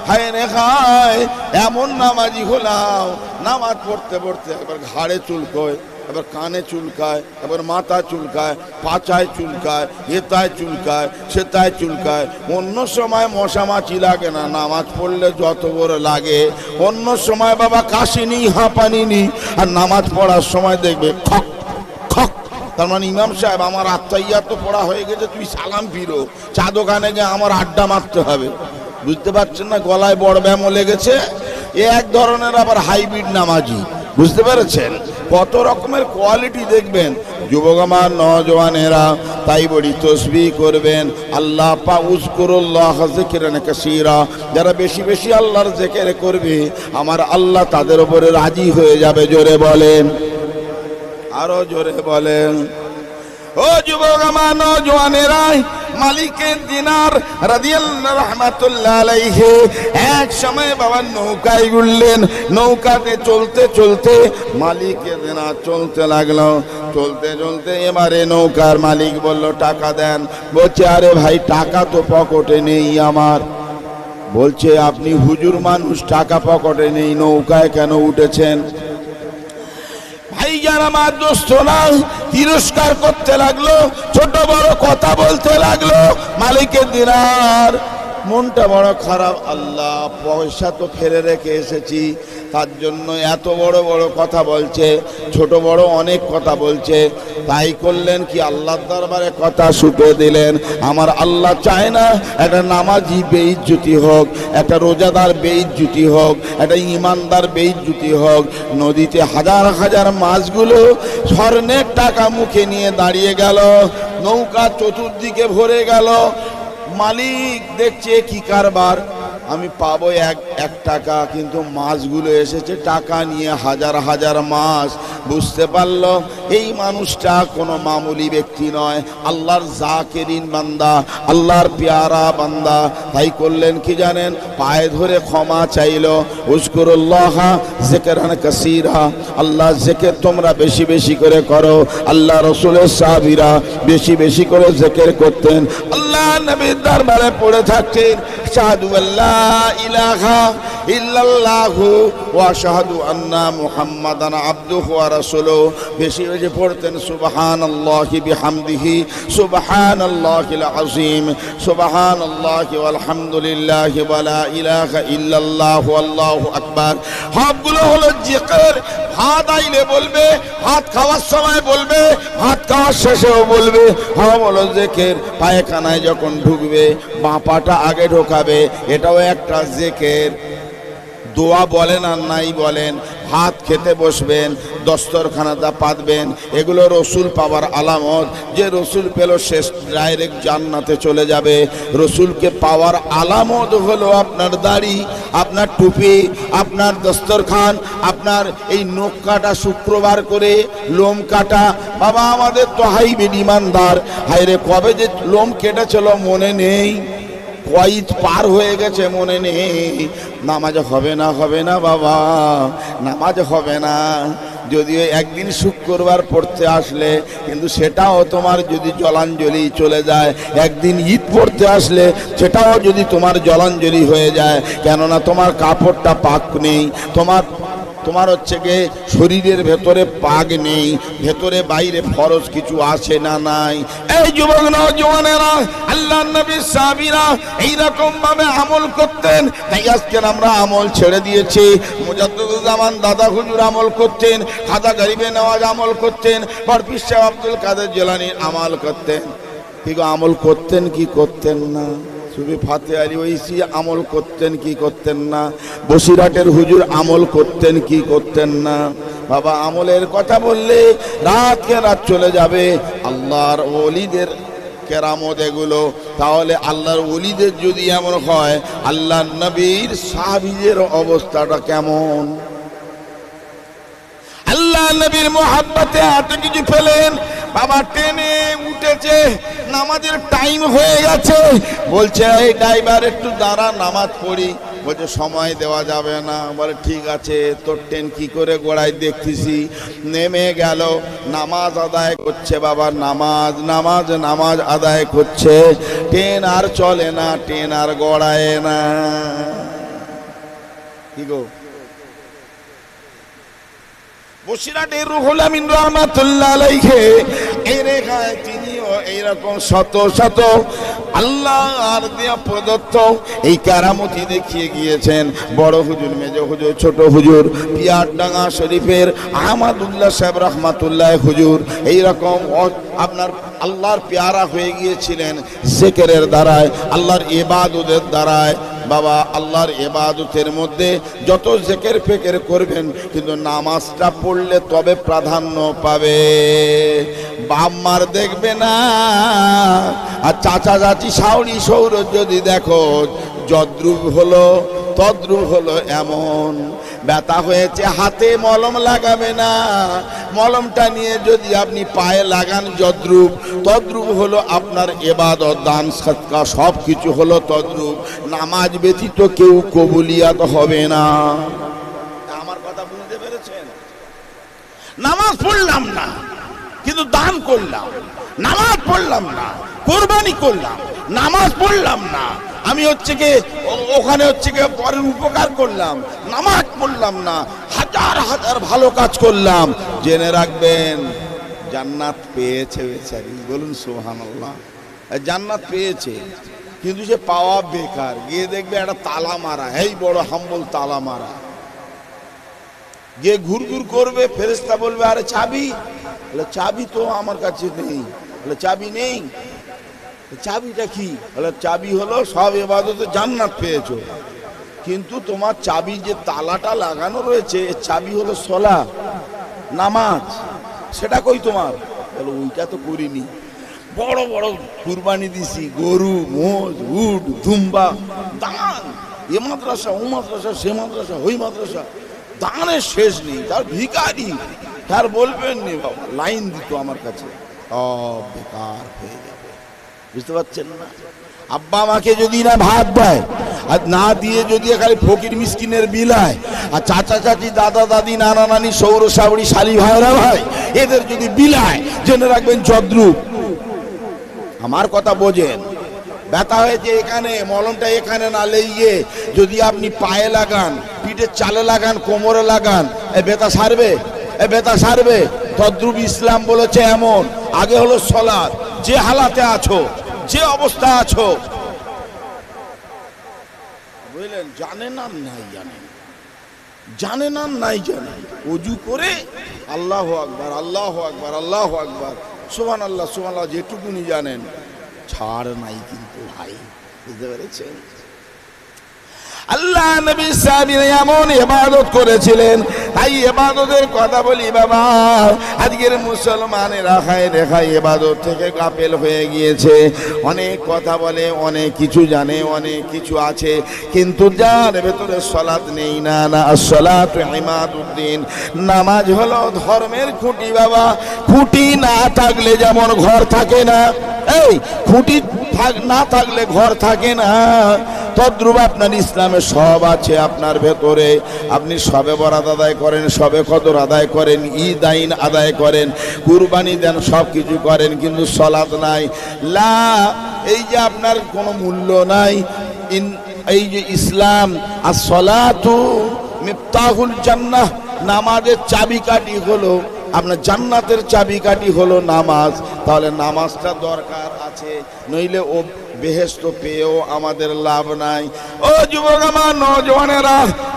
Speaker 1: হায় রে খায় এমন নামাজি হলাম, নামাজ পড়তে পড়তে একবার ঘাড়ে চুলকোয়, এবার কানে চুলকায়, এবার মাথা চুলকায়, পাছায় চুলকায়, এতায় চুলকায়, সেতায় চুলকায়। অন্য সময় মশামাছি লাগে না, নামাজ পড়লে যত বড় লাগে। অন্য সময় বাবা কাশি নেই, হাঁপানি নেই, আর নামাজ পড়ার সময় দেখবে খক খক। তার মানে ইমাম সাহেব আমার আত্তাহিয়াত তো পড়া হয়ে গেছে, তুই সালাম ফিরো, চা দোকানে গিয়ে আমার আড্ডা মারতে হবে। বুঝতে পারছেন না? গলায় বড় ব্যায়ামও লেগেছে। এ এক ধরনের আবার হাইব্রিড নামাজি, বুঝতে পেরেছেন? কত রকমের কোয়ালিটি দেখবেন। যুবক আমার, নওজওয়ানেরা, তাই বলি তসবিহ করবেন। আল্লাহ পা উযকুরুল্লাহ যিকরান কাসীরা, যারা বেশি বেশি আল্লাহর জিকির করবে, আমার আল্লাহ তাদের উপরে রাজি হয়ে যাবে। জোরে বলেন, আরো জোরে বলেন। ও যুবক আমার, নওজওয়ানেরা, মালিকের দিনার রাদিয়াল্লাহু রাহমাতুল্লাহ আলাইহি এক সময় বাবা নৌকায় উঠলেন। নৌকাতে চলতে চলতে মালিকের দিনার চলতে লাগলো। চলতে চলতে এবারে নৌকার মালিক বলল, টাকা দেন। বলছে, আরে ভাই টাকা তো পকেটে নেই আমার। বলছে, আপনি হুজুর মানুষ, টাকা পকেটে নেই, নৌকায় কেন উঠেছেন? ভাইজান আমার, দোস্তরা তিরস্কার করতে লাগলো, ছোট বড় কথা বলতে লাগলো। মালিকের দিনার মনটা বড় খারাপ। আল্লাহ, পয়সা তো ফেলে রেখে এসেছি, তার জন্য এত বড় বড় কথা বলছে, ছোট বড় অনেক কথা বলছে। তাই করলেন কি, আল্লাহর দরবারে কথা শুতে দিলেন। আমার আল্লাহ চায় না একটা নামাজি বেইজ্জতি হোক, একটা রোজাদার বেইজ্জতি হোক, একটা ইমানদার বেইজ্জতি হোক। নদীতে হাজার হাজার মাছগুলো স্বর্ণের টাকা মুখে নিয়ে দাঁড়িয়ে গেল, নৌকা চতুর্দিকে ভরে গেল। মালিক দেখছে কি কারবার, আমি পাবো এক টাকা, কিন্তু মাছগুলো এসেছে টাকা নিয়ে, হাজার হাজার মাছ। বুঝতে পারলো এই মানুষটা কোনো মামুলি ব্যক্তি নয়, আল্লাহর জাকিরিন বান্দা, আল্লাহর পেয়ারা বান্দা। তাই করলেন কি জানেন? পায়ে ধরে ক্ষমা চাইলো। উযকুরুল্লাহ যিকরান কাসীরা, আল্লাহ জিকির তোমরা বেশি বেশি করে করো। আল্লাহ রাসূলের সাহাবীরা বেশি বেশি করে জিকির করতেন, আল্লাহ নবীর দরবারে পড়ে থাকতেন, আশহাদু আল্লা ইলাহা ইল্লাল্লাহু ওয়া আশহাদু আন্না মুহাম্মাদান আবদুহু ওয়া রাসূলুহু। বেশি বেশি পড়তেন সুবহানাল্লাহি বিহামদিহি, সুবহানাল্লাহিল আযীম, সুবহানাল্লাহি ওয়াল হামদুলিল্লাহি ওয়া লা ইলাহা ইল্লাল্লাহু আল্লাহু আকবার। সবগুলো হলো জিকির। ভাত আইলে বলবে, ভাত খাওয়ার সময় বলবে, ভাত খাওয়ার শেষেও বলবে। সব হলো জিকির। পায়খানায় যখন ঢুকবে বাঁ পাটা আগে ঢোকাবে, এটাও একটা জিকির। দোয়া বলেন আর নাই বলেন, ভাত খেতে বসবেন, দস্তরখানাটা পাতবেন, এগুলো রসুল পাওয়ার আলামত। যে রসুল পেল শেষ ডাইরেক্ট জান্নাতে চলে যাবে। রসুলকে পাওয়ার আলামত হলো আপনার দাড়ি, আপনার টুপি, আপনার দস্তরখান, আপনার এই নখ কাটা শুক্রবার করে লোম কাটা। বাবা আমাদের তো হাইব্রিড ইমানদার, হাইরে কবে যে লোম কেটেছিল মনে নেই, কয়েক পার হয়ে গেছে মনে নেই। নামাজ হবে না, হবে না বাবা, নামাজ হবে না। যদিও একদিন শুক্রবার পড়তে আসলে, কিন্তু সেটাও তোমার যদি জলাঞ্জলি চলে যায়। একদিন ঈদ পড়তে আসলে সেটাও যদি তোমার জলাঞ্জলি হয়ে যায়, কেননা তোমার কাপড়টা পাক নেই, তোমার হচ্ছে গিয়ে শরীরের ভেতরে পাক নেই, ভেতরে বাইরে ফরজ কিছু আছে না নাই। এই যুবক নওজওয়ানেরা, আল্লাহর নবীর সাহাবীরা এইরকম ভাবে আমল করতেন, তাই আজকে আমরা আমল ছেড়ে দিয়েছি। মুজাদ্দিদুজ্জামান দাদা হুজুর আমল করতেন, খাজা গরিবে নওয়াজ আমল করতেন, বড় পীর সাহেব আব্দুল কাদের জিলানী আমল করতেন। কি আমল করতেন কি করতেন না? সুফি ফাতে আলী ওইসি আমল করতেন কি করতেন না? বসিরহাটের হুজুর আমল করতেন কি করতেন না? বাবা আমলের কথা বললে রাতকে রাত চলে যাবে। আল্লাহর ওলিদের কেরামত এগুলো, তাহলে আল্লাহর ওলিদের যদি এমন হয়, আল্লাহর নবীর সাহাবীদের অবস্থাটা কেমন? আল্লাহ নবীর মোহাব্বতে এত কিছু পেলেন, বাবা টেনে উঠেছে, নামাজের টাইম হয়ে গেছে, বলছে এই ড্রাইভার একটু দাঁড়া নামাজ পড়ি। বলছে সময় দেওয়া যাবে না। বলে ঠিক আছে, তোর ট্রেন কি করে গোড়ায় দেখতেছি। নেমে গেল, নামাজ আদায় করছে বাবা, নামাজ নামাজ নামাজ আদায় করছে। ট্রেন আর চলে না, ট্রেন আর গড়ায় না। কি গো, বসিরহাটের রুহুল আমিন রাহমাতুল্লাহ আলাইহি এই রেখায় তিনিও এইরকম শত শত আল্লাহর দেয়া প্রদত্ত এই কারামতি দেখিয়ে গিয়েছেন। বড় হুজুর, মেজ হুজুর, ছোট হুজুর, পিয়ারডাঙ্গা শরীফের আহমদুল্লাহ সাহেব রহমাতুল্লাহ হুজুর এইরকম আপনার আল্লাহর পেয়ারা হয়ে গিয়েছিলেন জিকিরের দ্বারায়, আল্লাহর ইবাদতের দ্বারায়। বাবা আল্লাহর ইবাদতের মধ্যে যত জিকির ফিকির করবেন, কিন্তু নামাজটা পড়লে তবে প্রাধান্য পাবে। বাপ মার দেখবে না, আর চাচা চাচি শাওড়ি সৌর যদি দেখো, যদ্রুপ হলো তদ্রুপ হলো এমন। ব্যথা হয়েছে হাতে মলম লাগাবে না, মলমটা নিয়ে যদি আপনি পায়ে লাগান যদ্রুপ, তদ্রুপ হলো আপনার ইবাদত, দান সদকা সব কিছু হলো তদ্রুপ। নামাজ ব্যতীত কেউ কবুলিয়াত হবে না। আমার কথা বুঝতে পেরেছেন? নামাজ পড়লাম না কিন্তু দান করলাম, নামাজ পড়লাম না কোরবানি করলাম, নামাজ পড়লাম না আমি হচ্ছে কি ওখানে হচ্ছে কি পরের উপকার করলাম, নামাজ পড়লাম না, হাজার হাজার ভালো কাজ করলাম, জেনে রাখবেন জান্নাত পেয়েছে বেচারি। বলুন সুবহানাল্লাহ। জান্নাত পেয়েছে, কিন্তু সে পাওয়া বেকার। গিয়ে দেখবে একটা তালা মারা, এই বড় হাম্বল তালা মারা। গিয়ে ঘুরঘুর করবে, ফেরেশতা বলবে আরে চাবি? বলে চাবি তো আমার কাছে নেই। বলে চাবি নেই? চাবিটা কি? বলে চাবি হলো সব ইবাদতে জান্নাত পেয়েছো, কিন্তু তোমার চাবি যে তালাটা লাগানো রয়েছে, চাবি হলো সলা নামাজ, সেটা কই তোমার? বলে ওইটা তো করিনি। বড় বড় কুরবানি দিছি, গরু, মোষ, উট, দুম্বা, দান, এ মাদ্রাসা ও মাদ্রাসা, সে মাদ্রাসা ওই মাদ্রাসা, দানের শেষ নেই। তার ভিখারি, তার বলবেন নি বাবা, লাইন দিত আমার কাছে, সব বেকার হয়ে যাবে। বুঝতে পারছেন না? আব্বা আমাকে যদি না ভাত দেয় আর না দিয়ে যদি খালি ফকির মিসকিনের বিলায়, আর চাচা চাচি, দাদা দাদি, নানা নানি, সৌর সাবড়ি, শালি ভাইরা ভাই, এদের যদি বিলায়, জেনে রাখবেন যদ্রুপ। আমার কথা বোঝেন? ব্যথা হয়েছে এখানে, মলমটা এখানে না লেগে যদি আপনি পায়ে লাগান, পিঠের চালে লাগান, কোমরে লাগান, এই ব্যথা সারবে? এই ব্যথা সারবে? তদ্রুপ ইসলাম বলেছে এমন। আগে হলো সালাত, যে হালাতে আছো, যে অবস্থা আছো, বুঝলেন, জানেন আর নাই জানেন, জানেন আর নাই জানেন, ওযু করে আল্লাহু আকবার, আল্লাহু আকবার, আল্লাহু আকবার, সুবহানাল্লাহ, সুবহানাল্লাহ, যেটুকুনি জানেন, ছাড় নাই কিন্তু ভাই। বুঝতে পেরেছেন? আল্লাহ নবী সাহাবীরা এমন ইবাদত করেছিলেন। তাই ইবাদতের কথা বলি বাবা, আজকের মুসলমানেরা খায় ইবাদত থেকে গাফেল হয়ে গিয়েছে। অনেক কথা বলে, অনেক কিছু জানে, অনেক কিছু আছে, কিন্তু যার ভেতরে সালাত নেই। না না, আসসালাতু ইমাদুদ্দিন, নামাজ হলো ধর্মের খুঁটি বাবা। খুঁটি না থাকলে যেমন ঘর থাকে না, এই খুঁটি না থাকলে ঘর থাকে না, তদ্রূপ আপনার ইসলামে সব আছে আপনার ভেতরে। আপনি সবে বরাত আদায় করেন, সবে কদর আদায় করেন, ঈদ আইন আদায় করেন, কুরবানি দেন, সব কিছু করেন, কিন্তু সালাত নাই। লা, এই যে আপনার কোনো মূল্য নাই। এই যে ইসলাম, as-salatu মিফতাহুল জান্নাহ, নামাজের চাবিকাঠি হলো আপনার জান্নাতের চাবিকাঠি হলো নামাজ। তাহলে নামাজটা দরকার আছে, নইলে ও বেহেশত পেয়েও আমাদের লাভ নাই। ও যুবক আমার, নওজওয়ানেরা,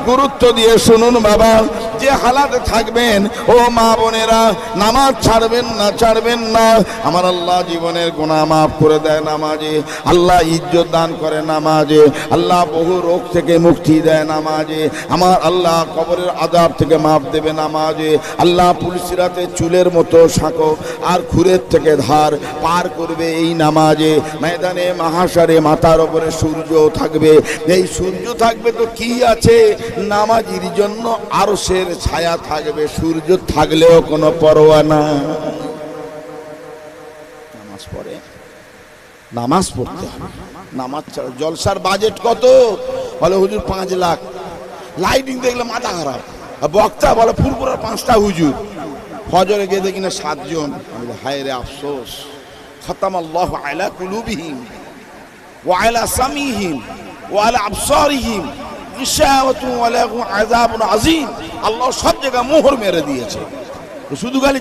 Speaker 1: গুরুত্ব দিয়ে শুনুন বাবা, যে হালাতে থাকবেন ও মা বোনেরা, নামাজ ছাড়বেন না। আমার আল্লাহ জীবনের গুনাহ মাফ করে দেয় নামাজে, আল্লাহ ইজ্জত দান করে নামাজে, আল্লাহ বহু রোগ থেকে মুক্তি দেয় নামাজে, আমার আল্লাহ কবরের আযাব থেকে মাফ দেবে নামাজে, আল্লাহ পুলিশিরাতে চুলের মতো সাঁকো আর খুরের থেকে ধার পার করবে এই নামাজে। ময়দানে মাহাশারে মাথার উপরে সূর্য থাকবে। এই সূর্য থাকবে তো কি আছে, নামাজির জন্য আরশের ছায়া থাকবে। সূর্য থাকলেও কোনো পরোয়া না। নামাজ পড়ে, নামাজ পড়তে হবে। নামাজ ছাড়া জলসার বাজেট কত? বলে হুজুর 5 লাখ। লাইটিং দেখলে মাথা খারাপ। বক্তা বলে ফুরফুরার 5টা হুজুর। ফজরে গিয়ে দেখি না 7 জন। হায় রে আফসোস, খতামাল্লাহু আলা কুলুবিহিম ওয়া আলা সামিহিম ওয়া আলা আবসারিহিম গিশাওয়াতুন ওয়া লাহুম আযাবুন আযীম। আল্লাহ সব জায়গায় মোহর মেরে দিয়েছে। শুধু খালি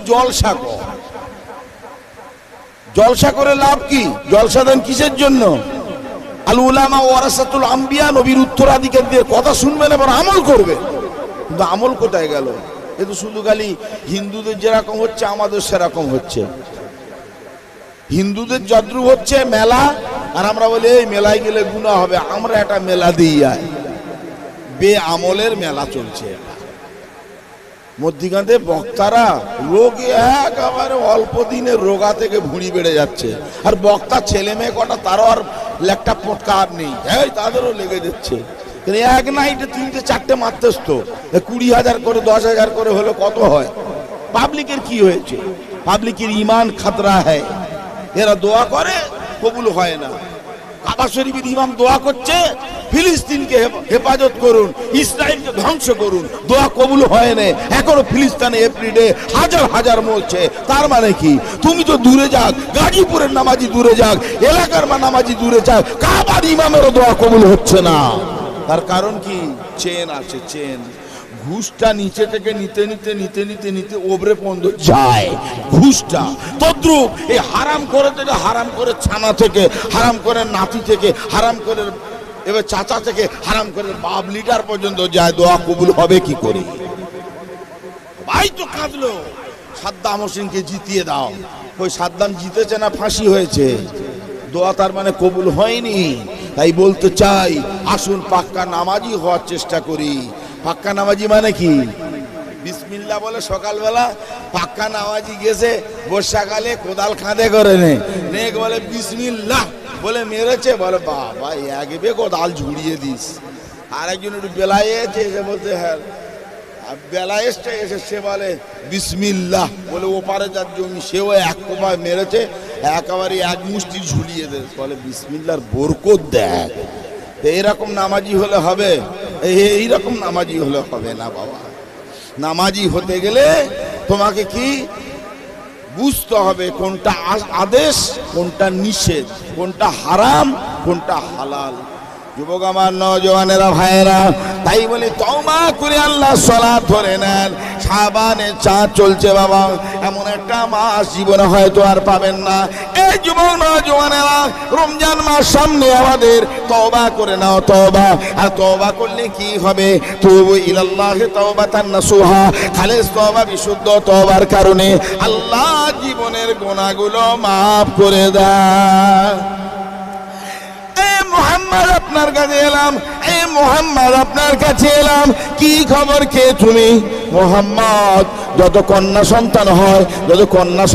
Speaker 1: জলসা করে লাভ কি? জলসা দেন কিসের জন্য? আল উলামা ওয়ারাসাতুল আম্বিয়া, নবীর উত্তরাধিকারীদের কথা শুনবেন এবং আমল করবে। কিন্তু আমল কোথায় গেল? এ তো শুধু খালি হিন্দুদের যেরকম হচ্ছে আমাদের সেরকম হচ্ছে। হিন্দুদের যদ্রুপ হচ্ছে মেলা, আর আমরা বলি এই মেলায় গেলে গুনাহ হবে, আমরা একটা মেলা দিই। বে আমলের মেলা চলছে। মধ্যিখানে বক্তারা রোগে একেবারে অল্প দিনের রোগা থেকে ভুঁড়ি বেড়ে যাচ্ছে, আর বক্তা ছেলে মেয়ে কটা তারও আর লেকটা পটকা আর নেই, তাদেরও লেগে যাচ্ছে। এক নাইটে 3-4টে মারতেস তো 20,000 করে 10,000 করে হলে কত হয়? পাবলিকের কি হয়েছে? পাবলিকের ইমান খাতরা হয়। এরা দোয়া করে, কবুল হয় না। কাবা শরীফের ইমাম দোয়া করছে, ফিলিস্তিনকে হেফাজত করুন, ইসরায়েলকে ধ্বংস করুন, দোয়া কবুল হয় না। এখনো ফিলিস্তিনে এভরিডে হাজার মরছে। তার মানে কি? তুমি তো দূরে যাক, গাজীপুরের নামাজি দূরে যাক, এলাকার নামাজি দূরে যাক, কাবার ইমামেরও দোয়া কবুল হচ্ছে না। তার কারণ কি? চেন আছে, চেন। ঘুষটা নিচে থেকে নিতে ওবরে পর্যন্ত যায় ঘুষটা। তদ্রুপ এই হারাম করে থেকে, হারাম করে ছানা থেকে, হারাম করে নাতি থেকে, হারাম করে এবার চাচা থেকে, হারাম করে বাপ লিডার পর্যন্ত যায়। দোয়া কবুল হবে কি করে? ভাই তো কাঁদলো, সাদ্দাম হোসেনকে জিতিয়ে দাও। ওই সাদ্দাম জিতেছে না ফাঁসি হয়েছে? দোয়া তার মানে কবুল হয়নি। তাই বলতে চাই, আসুন পাক্কা নামাজি হওয়ার চেষ্টা করি। পাক্কা নামাজি মানে কি? বিসমিল্লাহ বলে সকালবেলা, পাক্কা নামাজি গেছে বর্ষাকালে কোদাল খাঁদে করে নে বলে বিসমিল্লাহ বলে মেরেছে, বলে বাবা একবে কোদাল ঝুড়িয়ে দিস। আর একজন একটু বেলায় এসে বলতে, হ্যাঁ বেলায় এসে সে বলে বিসমিল্লাহ বলে ওপারে যার জমি, সেও এক কোপায় মেরেছে, একেবারে এক মুষ্টি ঝুলিয়ে দেয়। বলে বিসমিল্লাহর বরকত দেখ। এইরকম নামাজি হলে হবে? এইরকম নামাজি হলে হবে না বাবা। নামাজি হতে গেলে তোমাকে কি বুঝতে হবে কোনটা আদেশ, কোনটা নিষেধ, কোনটা হারাম, কোনটা হালাল। যুবক আমার, নওজওয়ানেরা, ভাইয়েরা, তাই বলি তওবা করে আল্লাহ সালাত ধরে নেন। শাবানের চাঁদ চলছে বাবা, এমন একটা মাস জীবনে হয়তো আর পাবেন না। এই যুবক নওজওয়ানেরা, রমজান মাস সামনে আমাদের, তওবা করে নাও। তওবা, আর তওবা করলে কি হবে? তুবু ইলাল্লাহি তাওবাতান নাসুহা, খালেস তওবা, বিশুদ্ধ তওবার কারণে আল্লাহ জীবনের গুনাহগুলো মাফ করে দেয়। মুহাম্মদ আপনার কাছে এলাম, এই মুহাম্মদ আপনার কাছে এলাম, কি খবর কে তুমি? মুহাম্মদ, যত কন্যা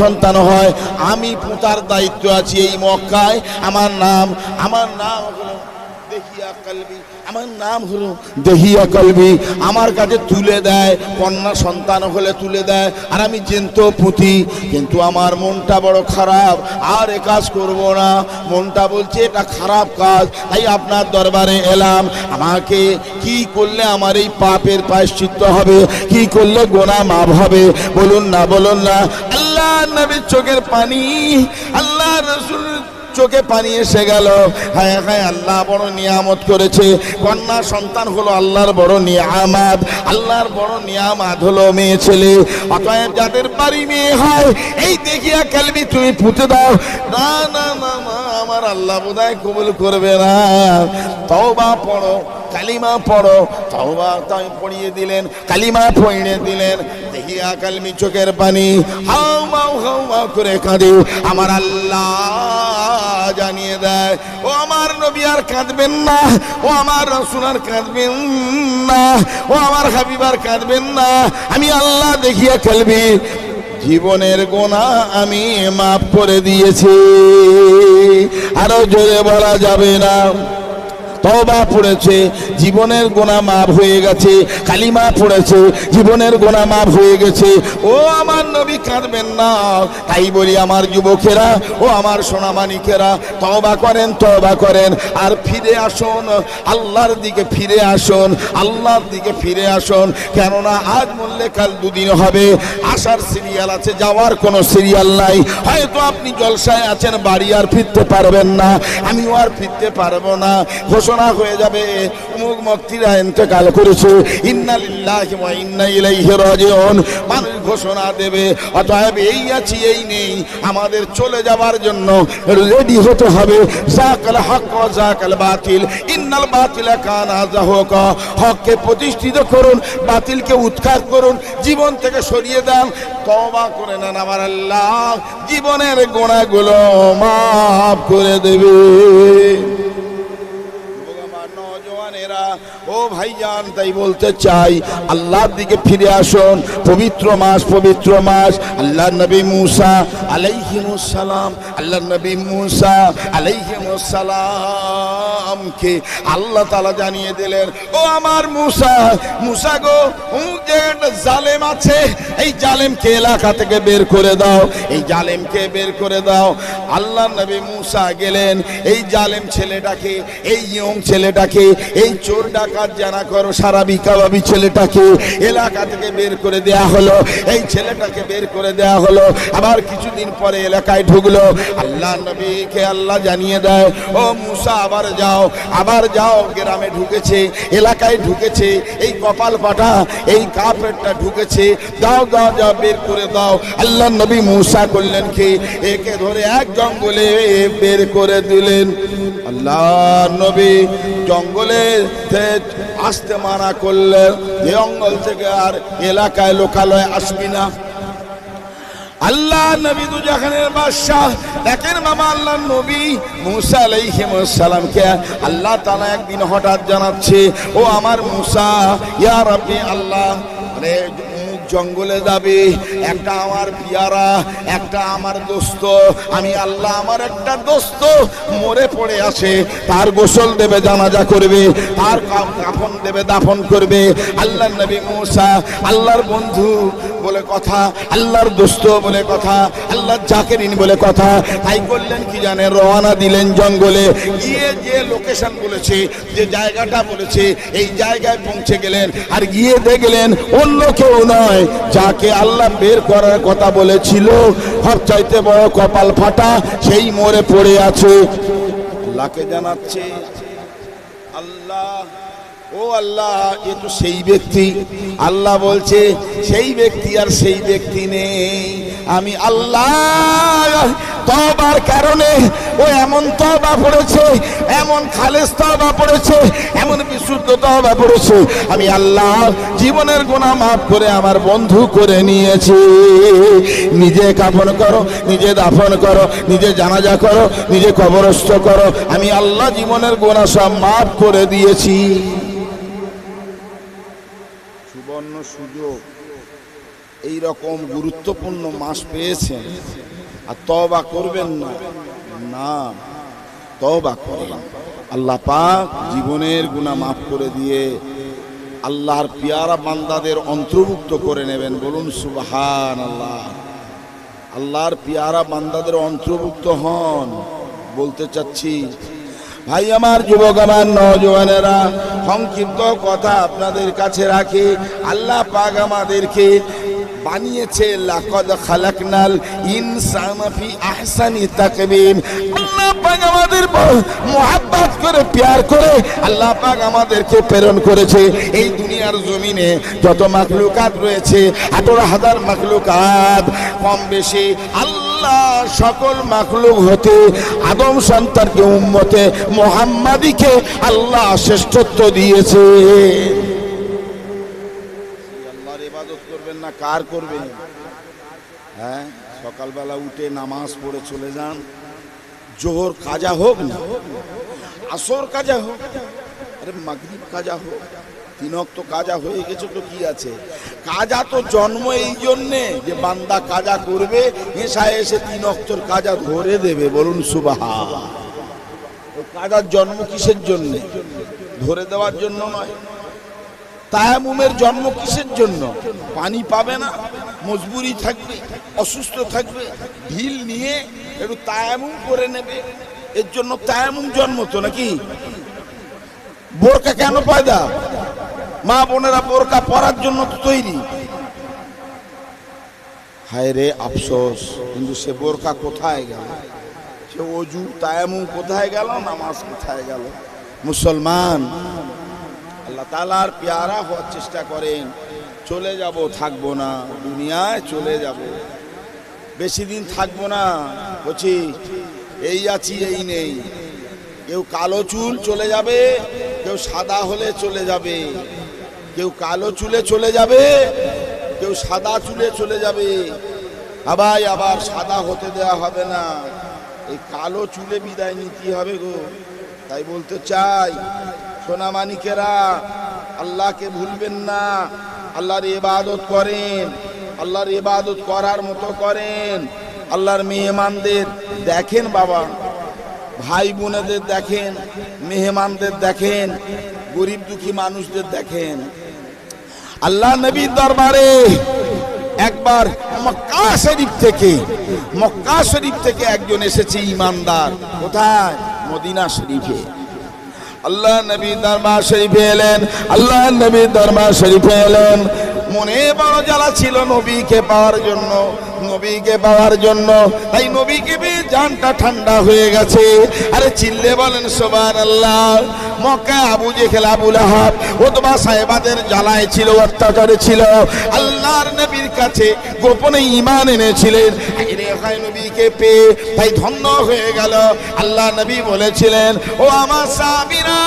Speaker 1: সন্তান হয় আমি পুতার দায়িত্ব আছি এই মক্কায়। আমার নাম হলো দেহিয়া কলবি, আমার নাম হলো দেহিয়া কলবি। আমার কাছে তুলে দেয়, কন্যা সন্তান হলে তুলে দেয়, আর আমি জেন্ত পুঁতি। কিন্তু আমার মনটা বড় খারাপ, আর এ কাজ করব না। মনটা বলছে এটা খারাপ কাজ, তাই আপনার দরবারে এলাম। আমাকে কি করলে আমার এই পাপের প্রায়শ্চিত্ত হবে, কি করলে গুনাহ মাফ হবে? বলুন না। আল্লাহ নবীর চোখের পানি, আল্লাহ রাসূল চোখে পানি এসে গেল। হায় হায়, আল্লাহ বড় নিয়ামত করেছে। কন্যা সন্তান হলো আল্লাহর বড় নিয়ামত। আল্লাহর বড় নিয়ামত হলো মেয়ে ছেলে। অতএব যাদের বাড়ি মেয়ে হয়, এই দেখিয়া কালবি তুমি পুঁতে দাও। না, আমার আল্লাহ বোধহয় কবুল করবে না। তওবা পড়ো, কালিমা পড়ো। তওবা তাই পড়িয়ে দিলেন, কালিমা পড়িয়ে দিলেন। দেখিয়া কালমি চোখের পানি হাউ মাউ করে কাঁদে। আমার আল্লাহ জানিয়ে দেয়, ও আমার নবী আর কাঁদবেন না, ও আমার রাসূল আর কাঁদবেন না, ও আমার হাবিব আর কাঁদবেন না। আমি আল্লাহ দেখিয়া কালবি জীবনের গুনাহ আমি মাফ করে দিয়েছি। আরো জোরে বলা যাবে না? তওবা পড়েছে, জীবনের গুনাহ মাফ হয়ে গেছে। কালিমা পড়েছে, জীবনের গুনাহ মাফ হয়ে গেছে। ও আমার নবী কাঁদবেন না। তাই বলি আমার যুবকেরা, ও আমার সোনামানিকেরা, তওবা করেন আর ফিরে আসুন, আল্লাহর দিকে ফিরে আসুন, আল্লাহর দিকে ফিরে আসুন। কেননা আজ মরলে কাল দুদিন হবে। আসার সিরিয়াল আছে, যাওয়ার কোনো সিরিয়াল নাই। হয়তো আপনি জলসায় আছেন, বাড়ি আর ফিরতে পারবেন না, আমিও আর ফিরতে পারবো না। ঘোষণা হয়ে যাবে অমুক মুক্তিরা ইন্তেকাল করেছে, ইন্না লিল্লাহি ওয়া ইন্না ইলাইহি রাজিউন। মানুষ ঘোষণা দেবে। অতএব এই আছি এই নেই, আমাদের চলে যাওয়ার জন্য রেডি হতে হবে। যাকাল হক ওয়া যাকাল বাতিল, ইন্নাল বাতিলা কানা যাহুকা। হককে প্রতিষ্ঠিত করুন, বাতিলকে উৎখাত করুন, জীবন থেকে সরিয়ে দেন। তওবা করে নেন, আমার আল্লাহ জীবনের গুনাহগুলো মাফ করে দেবে। ও ভাইজান, তাই বলতে চাই আল্লাহর দিকে ফিরে আসুন। পবিত্র মাস আল্লাহ নবী মুসা আলাইহিmus সালামকে আল্লাহ তাআলা জানিয়ে দিলেন, ও আমার মুসা গো, যে জালেম আছে এই জালেমকে এলাকা থেকে বের করে দাও, এই জালেমকে বের করে দাও। আল্লাহ নবী মুসা গেলেন, এই জালেম ছেলেটাকে, এই ইয়ং ছেলেটাকে, এই চোর ডাকাত জানা করো সারাবি কাবাবি ছেলেটাকে এলাকা থেকে বের করে দেয়া হলো। এই ছেলেটাকে বের করে দেয়া হলো। আবার কিছুদিন পরে এলাকায় ঢুকলো। আল্লাহ নবীকে আল্লাহ জানিয়ে দেয়, ও মুসা আবার যাও। গ্রামে ঢুকেছে, এলাকায় ঢুকেছে, এই কপাল পাটা, এই কাফেরটা ঢুকেছে, দাও বের করে দাও। আল্লাহ নবী মুসা করলেন কি, একে ধরে এক জঙ্গলে বের করে দিলেন। আল্লাহ নবী জঙ্গলে আসতে মানা করলেন, জঙ্গল থেকে আর এলাকায় লোকালয় আসবি না। আল্লাহ নবী দুজাহানের বাদশাহ, দেখেন মামা, আল্লাহ নবী মুসা আলাইহিস সালামকে আল্লাহ তাআলা একদিন হঠাৎ জানাচ্ছে, ও আমার মুসা, ইয়া রাব্বি আল্লাহ, মানে জঙ্গলে যাবে, একটা আমার পিয়ারা, একটা আমার দোস্ত, আমি আল্লাহ আমার একটা দোস্ত মরে পড়ে আছে, তার গোসল দেবে, জানাজা করবে, তার কাফন দেবে, দাফন করবে। আল্লাহ নবী মুসা আল্লাহর বন্ধু বলে কথা, আল্লাহর দোস্ত বলে কথা, আল্লাহর জাকেরিন বলে কথা। তাই করলেন কি জানে, রওনা দিলেন জঙ্গলে। গিয়ে যে লোকেশন বলেছে, যে জায়গাটা বলেছে, এই জায়গায় পৌঁছে গেলেন। আর গিয়ে দেখলেন অন্য কেউ নয়, যাকে আল্লাহ বের করার কথা বলেছিল, সবচাইতে বড় কপাল ফাটা, সেই মরে পড়ে আছে। আল্লাহকে জানাচ্ছে, আল্লাহ, ও আল্লাহ, এ তো সেই ব্যক্তি। আল্লাহ বলছে সেই ব্যক্তি আর সেই ব্যক্তি নেই। আমি আল্লাহ তওবার কারণে ও এমন তওবা পড়েছে, এমন খালেস তওবা পড়েছে, এমন বিশুদ্ধ তওবা পড়েছে, আমি আল্লাহ জীবনের গুনাহ মাফ করে আমার বন্ধু করে নিয়েছি। নিজে কাফন করো, নিজে দাফন করো, নিজে জানাজা করো, নিজে কবরস্থ করো, আমি আল্লাহ জীবনের গুনাহ সব মাফ করে দিয়েছি। সুবর্ণ সুযোগ, এই রকম গুরুত্বপূর্ণ মাস পেয়েছেন আর তওবা করবেন না? না, তওবা করেন। আল্লাহ পাক জীবনের গুনাহ মাফ করে দিয়ে আল্লাহর পিয়ারা বান্দাদের অন্তর্ভুক্ত করে নেবেন। বলুন সুবহানাল্লাহ। আল্লাহর পিয়ারা বান্দাদের অন্তর্ভুক্ত হন। বলতে চাচ্ছি ভাই আমার, যুবক আমার, নওজওয়ানেরা, সংক্ষিপ্ত কথা আপনাদের কাছে রাখি। আল্লাহ পাক আমাদেরকে বানিয়েছে লাকাদ খালাকনাল ইনসানা ফি আহসানি তাকবীম। আল্লাহ পাক আমাদের মুহাব্বত করে প্যার করে আল্লাহ পাক আমাদেরকে প্রেরণ করেছে এই দুনিয়ার জমিনে। যত মাখলুকাত রয়েছে 18,000 মাখলুকাত, কম বেশি আল্লাহ সকল মাখলুক হতে আদম সন্তানকে উম্মতে মুহাম্মাদিকে আল্লাহ শ্রেষ্ঠত্ব দিয়েছে। ইবাদত করবেন না কার করবেন? হ্যাঁ, সকালবেলা উঠে নামাজ পড়ে চলে যান, জোহর কাজা হোক না, আসর কাজা হোক, আরে মাগরিব কাজা হোক, 3 ওয়াক্ত কাজা হয়ে গেছে তো কি আছে? কাজা তো জন্ম এই জন্যে যে বান্দা কাজা করবে, এসায় এসে 3 ওয়াক্তর কাজা ধরে দেবে। বলুন সুবহান। কাজার জন্ম কিসের জন্য? ধরে দেওয়ার জন্য নয়। তায়াম্মুমের জন্ম কিসের জন্য? পানি পাবে না, মজবুরি থাকবে, অসুস্থ থাকবে, ঢিল নিয়ে একটু তায়াম্মুম করে নেবে, এর জন্য তায়াম্মুম জন্ম তো নাকি? বোরকা কেন পয়দা? মা বোনেরা বোরকা পরার জন্য তো তৈরি। হায় রে আফসোস, কিন্তু সে বোরকা কোথায় গেল? সে ওযু তায়াম্মুম কোথায় গেল? নামাজ কোথায় গেল? মুসলমান, আল্লাহ তাআলার পেয়ারা হওয়ার চেষ্টা করেন। চলে যাব, থাকবো না, দুনিয়ায় চলে যাব, বেশি দিন থাকবো না। বলছি এই আছি এই নেই। কেউ কালো চুল চলে যাবে, কেউ সাদা হলে চলে যাবে, কেউ কালো চুলে চলে যাবে, কেউ সাদা চুলে চলে যাবে। আবার সাদা হতে দেওয়া হবে না, এই কালো চুলে বিদায় নিতে হবে গো। তাই বলতে চাই সোনা মানিকেরা, আল্লাহকে ভুলবেন না, আল্লাহর ইবাদত করেন, আল্লাহর ইবাদত করার মতো করেন। আল্লাহর মেহমানদের দেখেন বাবা, ভাই বোনেদের দেখেন, মেহমানদের দেখেন, গরিব দুঃখী মানুষদের দেখেন। আল্লাহ নবীর দরবারে একবার মক্কা শরীফ থেকে একজন এসেছে ইমানদার। কোথায়? মদিনা শরীফে। আল্লাহ নবী দরবার শরীফে এলেন, আল্লাহ নবী দরবার শরীফে এলেন। মনে বড় জ্বালা ছিল নবীকে পাওয়ার জন্য, নবীকে পাওয়ার জন্য। তাই নবীকে পেয়ে জানটা ঠান্ডা হয়ে গেছে। আরে চিল্লে বলেন সুবহানাল্লাহ। মক্কা আবু জেহেল, আবু লাহাব, উতবা সাহেবাদের জ্বালায় ছিল, অত্যাচারে ছিল। আল্লাহর নবীর কাছে গোপনে ঈমান এনেছিলেন। এই নবীকে পেয়ে তাই ধন্য হয়ে গেল। আল্লাহ নবী বলেছিলেন, ও আমার সাহাবীরা,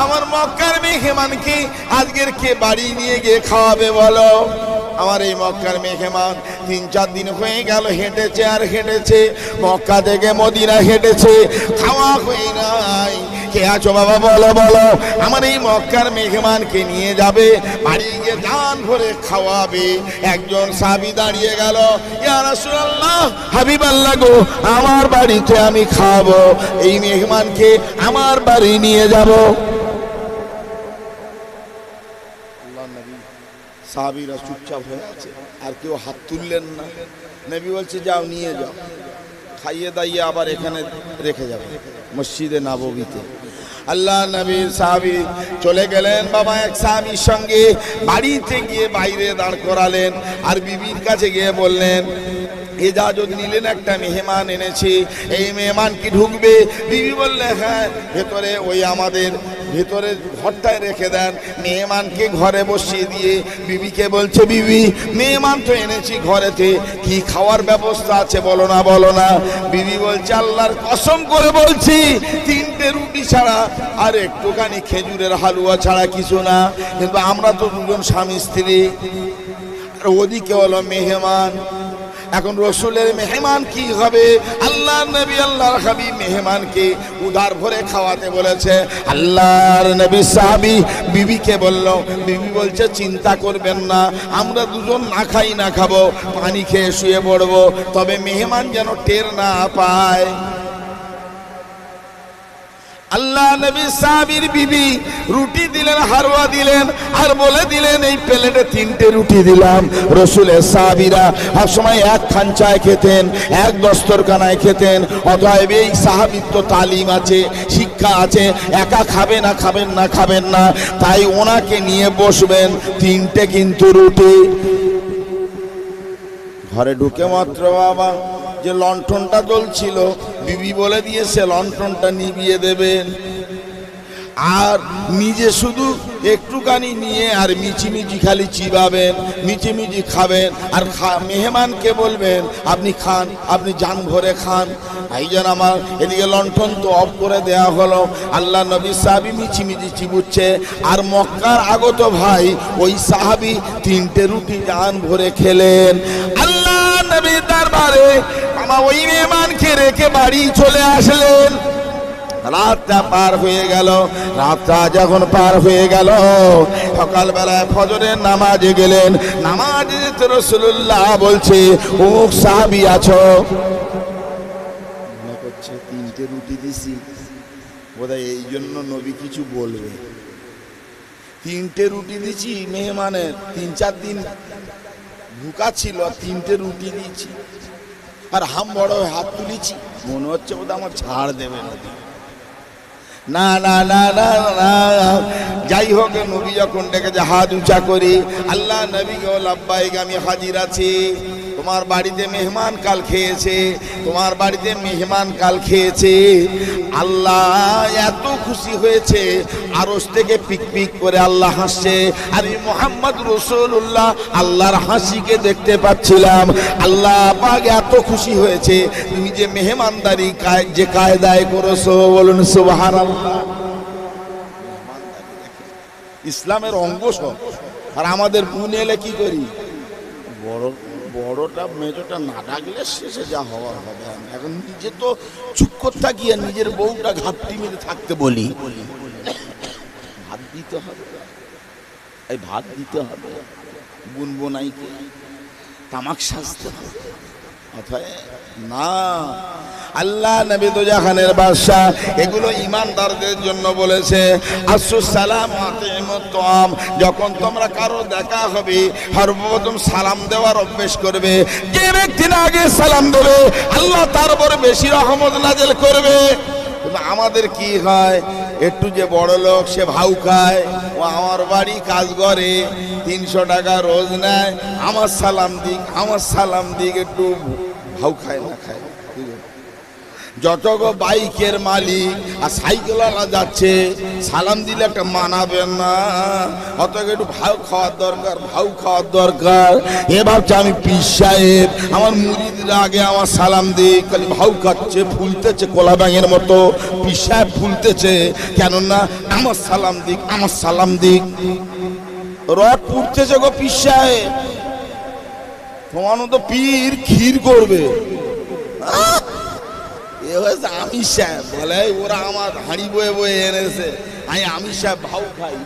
Speaker 1: আমার মক্কার মেহমানকে আজকের কে বাড়ি নিয়ে গিয়ে খাওয়াবে বলো? আমার এই মক্কার মেহমান 3-4 দিন হয়ে গেল হেঁটেছে আর হেঁটেছে, মক্কা থেকে মদিনা হেঁটেছে, খাওয়া হয়ে নাই। কে আছো বাবা বলো বলো, আমার এই মক্কার মেহমানকে নিয়ে যাবে, বাড়ি গিয়ে জান ভরে খাওয়াবে। একজন সাহাবী দাঁড়িয়ে গেল, ইয়া রাসূলুল্লাহ, হাবিবাল্লাহ গো, আমার বাড়িতে আমি খাওয়াবো, এই মেহমানকে আমার বাড়ি নিয়ে যাব। সাহাবীরা চুপচাপ হয়ে আছে, আর কেউ হাত তুললেন না। নবী বলছে, যাও নিয়ে যাও, খাইয়ে দাইয়ে আবার এখানে রেখে যাবে মসজিদে নববীতে। আল্লাহ নবী সাহাবী চলে গেলেন বাবা এক সাহাবীর সঙ্গে, বাড়িতে গিয়ে বাইরে দাঁড় করালেন, আর বিবির কাছে গিয়ে বললেন, ইজাজত নিলেন, একটা মেহমান এনেছি, এই মেহমান কি ঢুকবে? বিবি বললে, হ্যাঁ, ভেতরে ওই আমাদের ভেতরে ঘরটায় রেখে দেন। মেহমানকে ঘরে বসিয়ে দিয়ে বিবিকে বলছে, বিবি মেহমান তো এনেছি ঘরেতে, কি খাওয়ার ব্যবস্থা আছে বলো না বলো না। বিবি বলছে, আল্লাহর কসম করে বলছি 3টে রুটি ছাড়া আর একটুখানি খেজুরের হালুয়া ছাড়া কিছু না। কিন্তু আমরা তো দুজন স্বামী স্ত্রী, আর ওদিকে হলো মেহমান। এখন রসুলের মেহমান কি হবে? আল্লাহ নবী আল্লাহর হাবিব মেহমানকে উদার ভরে খাওয়াতে বলেছে। আল্লাহর নবী সাহাবী বিবিকে বলল, বিবি বলছে চিন্তা করবেন না, আমরা দুজন না খাই না খাবো, পানি খেয়ে শুয়ে পড়বো, তবে মেহমান যেন টের না পায়। আল্লাহ নবী সাহাবীর বিবি রুটি দিলেন, হালুয়া দিলেন, আর বলে দিলেন এই প্লেটে 3টে রুটি দিলাম। রসুলের সাহাবীরা সব সময় এক খাঞ্চায় খেতেন, এক দস্তরখানায় খেতেন। অতএব এই সাহাবীর তো তালিম আছে, শিক্ষা আছে, একা খাবে না, খাবেন না, খাবেন না, তাই ওনাকে নিয়ে বসবেন। 3টে কিন্তু রুটি। ঘরে ঢুকে মাত্র বাবা যে লণ্ঠনটা জ্বলছিল, বিবি বলে দিয়েছে লণ্ঠনটা নিভিয়ে দেবেন, আর নিজে শুধু একটুখানি নিয়ে আর মিচিমিচি খালি চিবাবেন, মিচিমিচি খাবেন, আর মেহমানকে বলবেন আপনি খান, আপনি জান ভরে খান। ভাইজান আমার, এদিকে লণ্ঠন তো অফ করে দেয়া হলো, আল্লাহ নবী সাহাবী মিচিমিচি চিবুচ্ছে, আর মক্কার আগত ভাই ওই সাহাবী 3টে রুটি জান ভরে খেলেন। আল্লাহ নবীর দরবারে আমার ওই মেহমানকে রেখে বাড়ি চলে আসলেন। রাতটা পার হয়ে গেল। রাতটা যখন পার হয়ে গেল, সকালবেলায় ফজরের নামাজে গেলেন। নামাজে রাসূলুল্লাহ বলছে, ও সাহাবী আছো? মনে করছে 3টে রুটি দিছি, বোধহয় এই জন্য নবী কিছু বলবে। 3টে রুটি দিছি মেহমানের, 3-4 দিন ভুকা ছিল, 3টে রুটি দিয়েছি, আর হাম বড় হাত তুলেছি, মনে হচ্ছে বোধহয় আমার ছাড় দেবে না। না না না না না, যাই হোক নবী যখন ডেকেছে হাত উঁচা করি, আল্লাহ নবী গো লাব্বাইক, আমি হাজির আছি। তোমার বাড়িতে মেহমান কাল খেয়েছে, তোমার বাড়িতে মেহমান কাল খেয়েছে। আল্লাহ এত খুশি হয়েছে, আরশ থেকে পিক পিক করে আল্লাহ হাসছে। আর এই মুহাম্মদ রাসূলুল্লাহ আল্লাহর হাসিকে দেখতে পাচ্ছিলাম। আল্লাহ পাক এত খুশি হয়েছে, তুমি যে মেহমানদারি যে কায়দায় করেছো, বলুন সুবহানাল্লাহ। ইসলামের অঙ্গ সব। আর আমাদের বোন এলে কি করি, বড়টা মেজোটা না ডাকলে শেষে যা হওয়ার হবে। এখন নিজে তো চুপ করতে থাকি, আর নিজের বউটা ঘাপটি মেরে থাকতে বলি। ভাত দিতে হবে, এই ভাত দিতে হবে, বোন বোনাইকে তামাক সাজতে হবে। না, আল্লাহ নবী তো জাহানের বাদশা, এগুলো ঈমানদারদের জন্য বলেছে। আসসালামু সালাম আতিমুত তাম, যখন তোমরা কারো দেখা হবে সর্বপ্রথম সালাম দেওয়ার অভ্যাস করবে। যে ব্যক্তি আগে সালাম দেবে আল্লাহ তার উপরে বেশি রহমত নাযিল করবে। আমাদের কি হয়, একটু যে বড় লোক সে ভাউ খায়, ও আমার বাড়ি কাজ করে, 300 টাকা রোজ নেয়, আমার সালাম দিক, আমার সালাম দিক, একটু ভাউ খায় না খায়। যত বাইকের মালিক আর সাইকেলওয়ালা যাচ্ছে, সালাম দিলে একটা মানাবেন না, অত একটু ভাউ খাওয়ার দরকার, ভাউ খাওয়ার দরকার। এ ভাবছে আমি পীর সাহেব, আমার মুরিদরা আগে আমার সালাম দিক, খালি ভাউ খাচ্ছে, ফুলতেছে কলা ব্যাঙের মতো। পীর সাহেব ফুলতেছে কেননা আমার সালাম দিক, আমার সালাম দিক। রড পুড়তেছে গো পীর সাহেব, তোমার মতো পীর ক্ষীর করবে। আমি সাহেব বলে, ওরা আমার হাঁড়ি বয়ে বয়ে এনেছে, আমি সাহেব ভাউ খাই।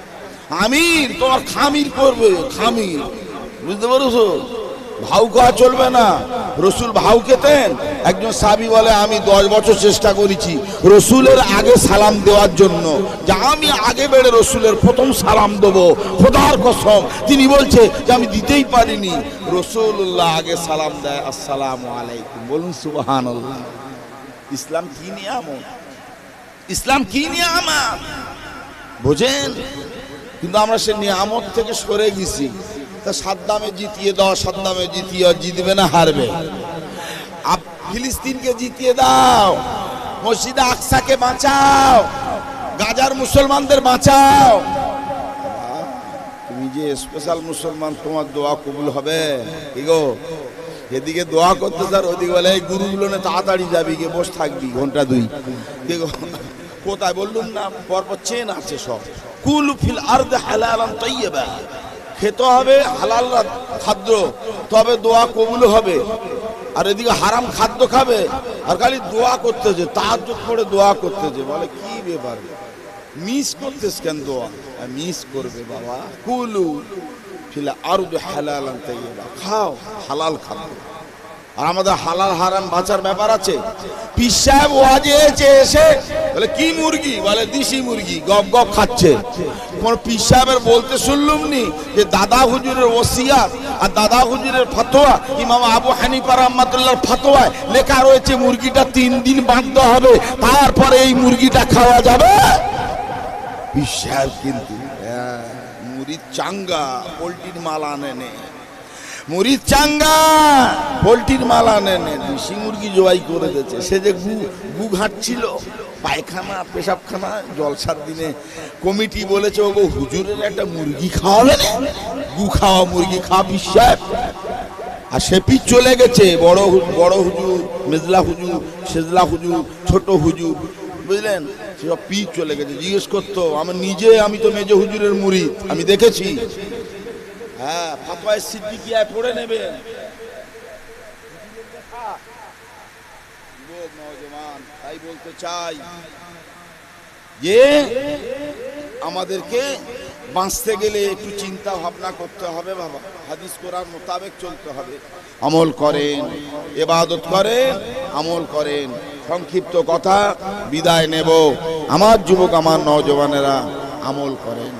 Speaker 1: আমির তোমার খামির করবে, খামির, বুঝতে পারছো? ভাউ খাওয়া চলবে না। রসুল ভাউ খেতেন। একজন সাহাবী বলে, আমি 10 বছর চেষ্টা করেছি রসুলের আগে সালাম দেওয়ার জন্য, যে আমি আগে বেড়ে রসুলের প্রথম সালাম দেবো, খোদার কসম। তিনি বলছে যে আমি দিতেই পারিনি। রসুল্লাহ আগে সালাম দেয়, আসসালামু আলাইকুম, বলুন সুবহানাল্লাহ। ইসলাম কি নিয়ামত, ইসলাম কি নিয়ামত বোঝেন? কিন্তু আমরা সে নিয়ামত থেকে সরে গেছি। তা সাদ্দামে জিতিয়ে দাও, সাদ্দামে জিতিয়ে, জিতবে না হারবে? ফিলিস্তিনকে জিতিয়ে দাও, মসজিদে আকসাকে বাঁচাও, গাজার মুসলমানদের বাঁচাও। তুমি যে স্পেশাল মুসলমান, তোমার দোয়া কবুল হবে কি গো? এদিকে দোয়া করতে স্যার, ওদিকে বলে এই গুরুগুলো না তাড়াতাড়ি যাবি, গিয়ে বসে থাকবি ঘন্টা দুই। কি গো কোথায় বললুম না, পরপর চেন আছে সব। কুলু ফিল আরদি হালালান তাইয়্যিবা, খেতে হবে হালাল খাদ্য, তবে দোয়া কবুল হবে। আর এদিকে হারাম খাদ্য খাবে আর খালি দোয়া করতেছে, তাহাজ্জুদ করে দোয়া করতেছে। বলে কি ব্যাপার, মিস করতেছ কেন দোয়া? মিস করবে বাবা। কুলু ফিল আরদি হালালান তাইয়্যিবা, খাও হালাল খাদ্য। আর আমাদের হালাল হারাম বাঁচার ব্যাপার আছে। পীর সাহেব ওয়াজে এসে বলে কি মুরগি? বলে দেশি মুরগি, গপ গপ খাচ্ছে। কোন পীর সাহেবের বলতে শুনলুম নি যে দাদা হুজুরের ওসিয়াত আর দাদা হুজুরের ফতোয়া, ইমাম আবু হানিফা রাহমাতুল্লাহর ফতোয়ায় লেখা রয়েছে মুরগিটা 3 দিন বাঁধতে হবে, তারপরে এই মুরগিটা খাওয়া যাবে। পীর সাহেব কিন্তু মুরিদ চাঙ্গা, পোল্ট্রির মাল আনে নে, মুরিদ চাঙ্গা পোল্ট্রির মাল আনে নে, দেশি মুরগি জবাই করে দিয়েছে। সে যে গু ঘাটছিল, পায়খানা পেশাবখানা, জলসার দিনে কমিটি বলেছে ওগো হুজুরের একটা মুরগি খাওয়াবে না, গু খাওয়া মুরগি খাওয়া পীর সাহেব। আর সে পীর চলে গেছে, বড় হুজুর, মেজলা হুজুর, সেজলা হুজুর, ছোট হুজুর, বুঝলেন, সব পীর চলে গেছে। জিজ্ঞেস করতো, আমি তো মেজো হুজুরের মুরিদ, আমি দেখেছি। হ্যাঁ, ফাতোয়ায়ে সিদ্দিকিয়ায় পড়ে নেবেন। নওজওয়ান তাই বলতে চাই যে আমাদেরকে বাঁচতে গেলে একটু চিন্তা ভাবনা করতে হবে বাবা। হাদিস কোরআন মোতাবেক চলতে হবে। আমল করেন, ইবাদত করেন, আমল করেন। সংক্ষিপ্ত কথা, বিদায় নেব। আমার যুবক, আমার নওজওয়ানেরা আমল করেন।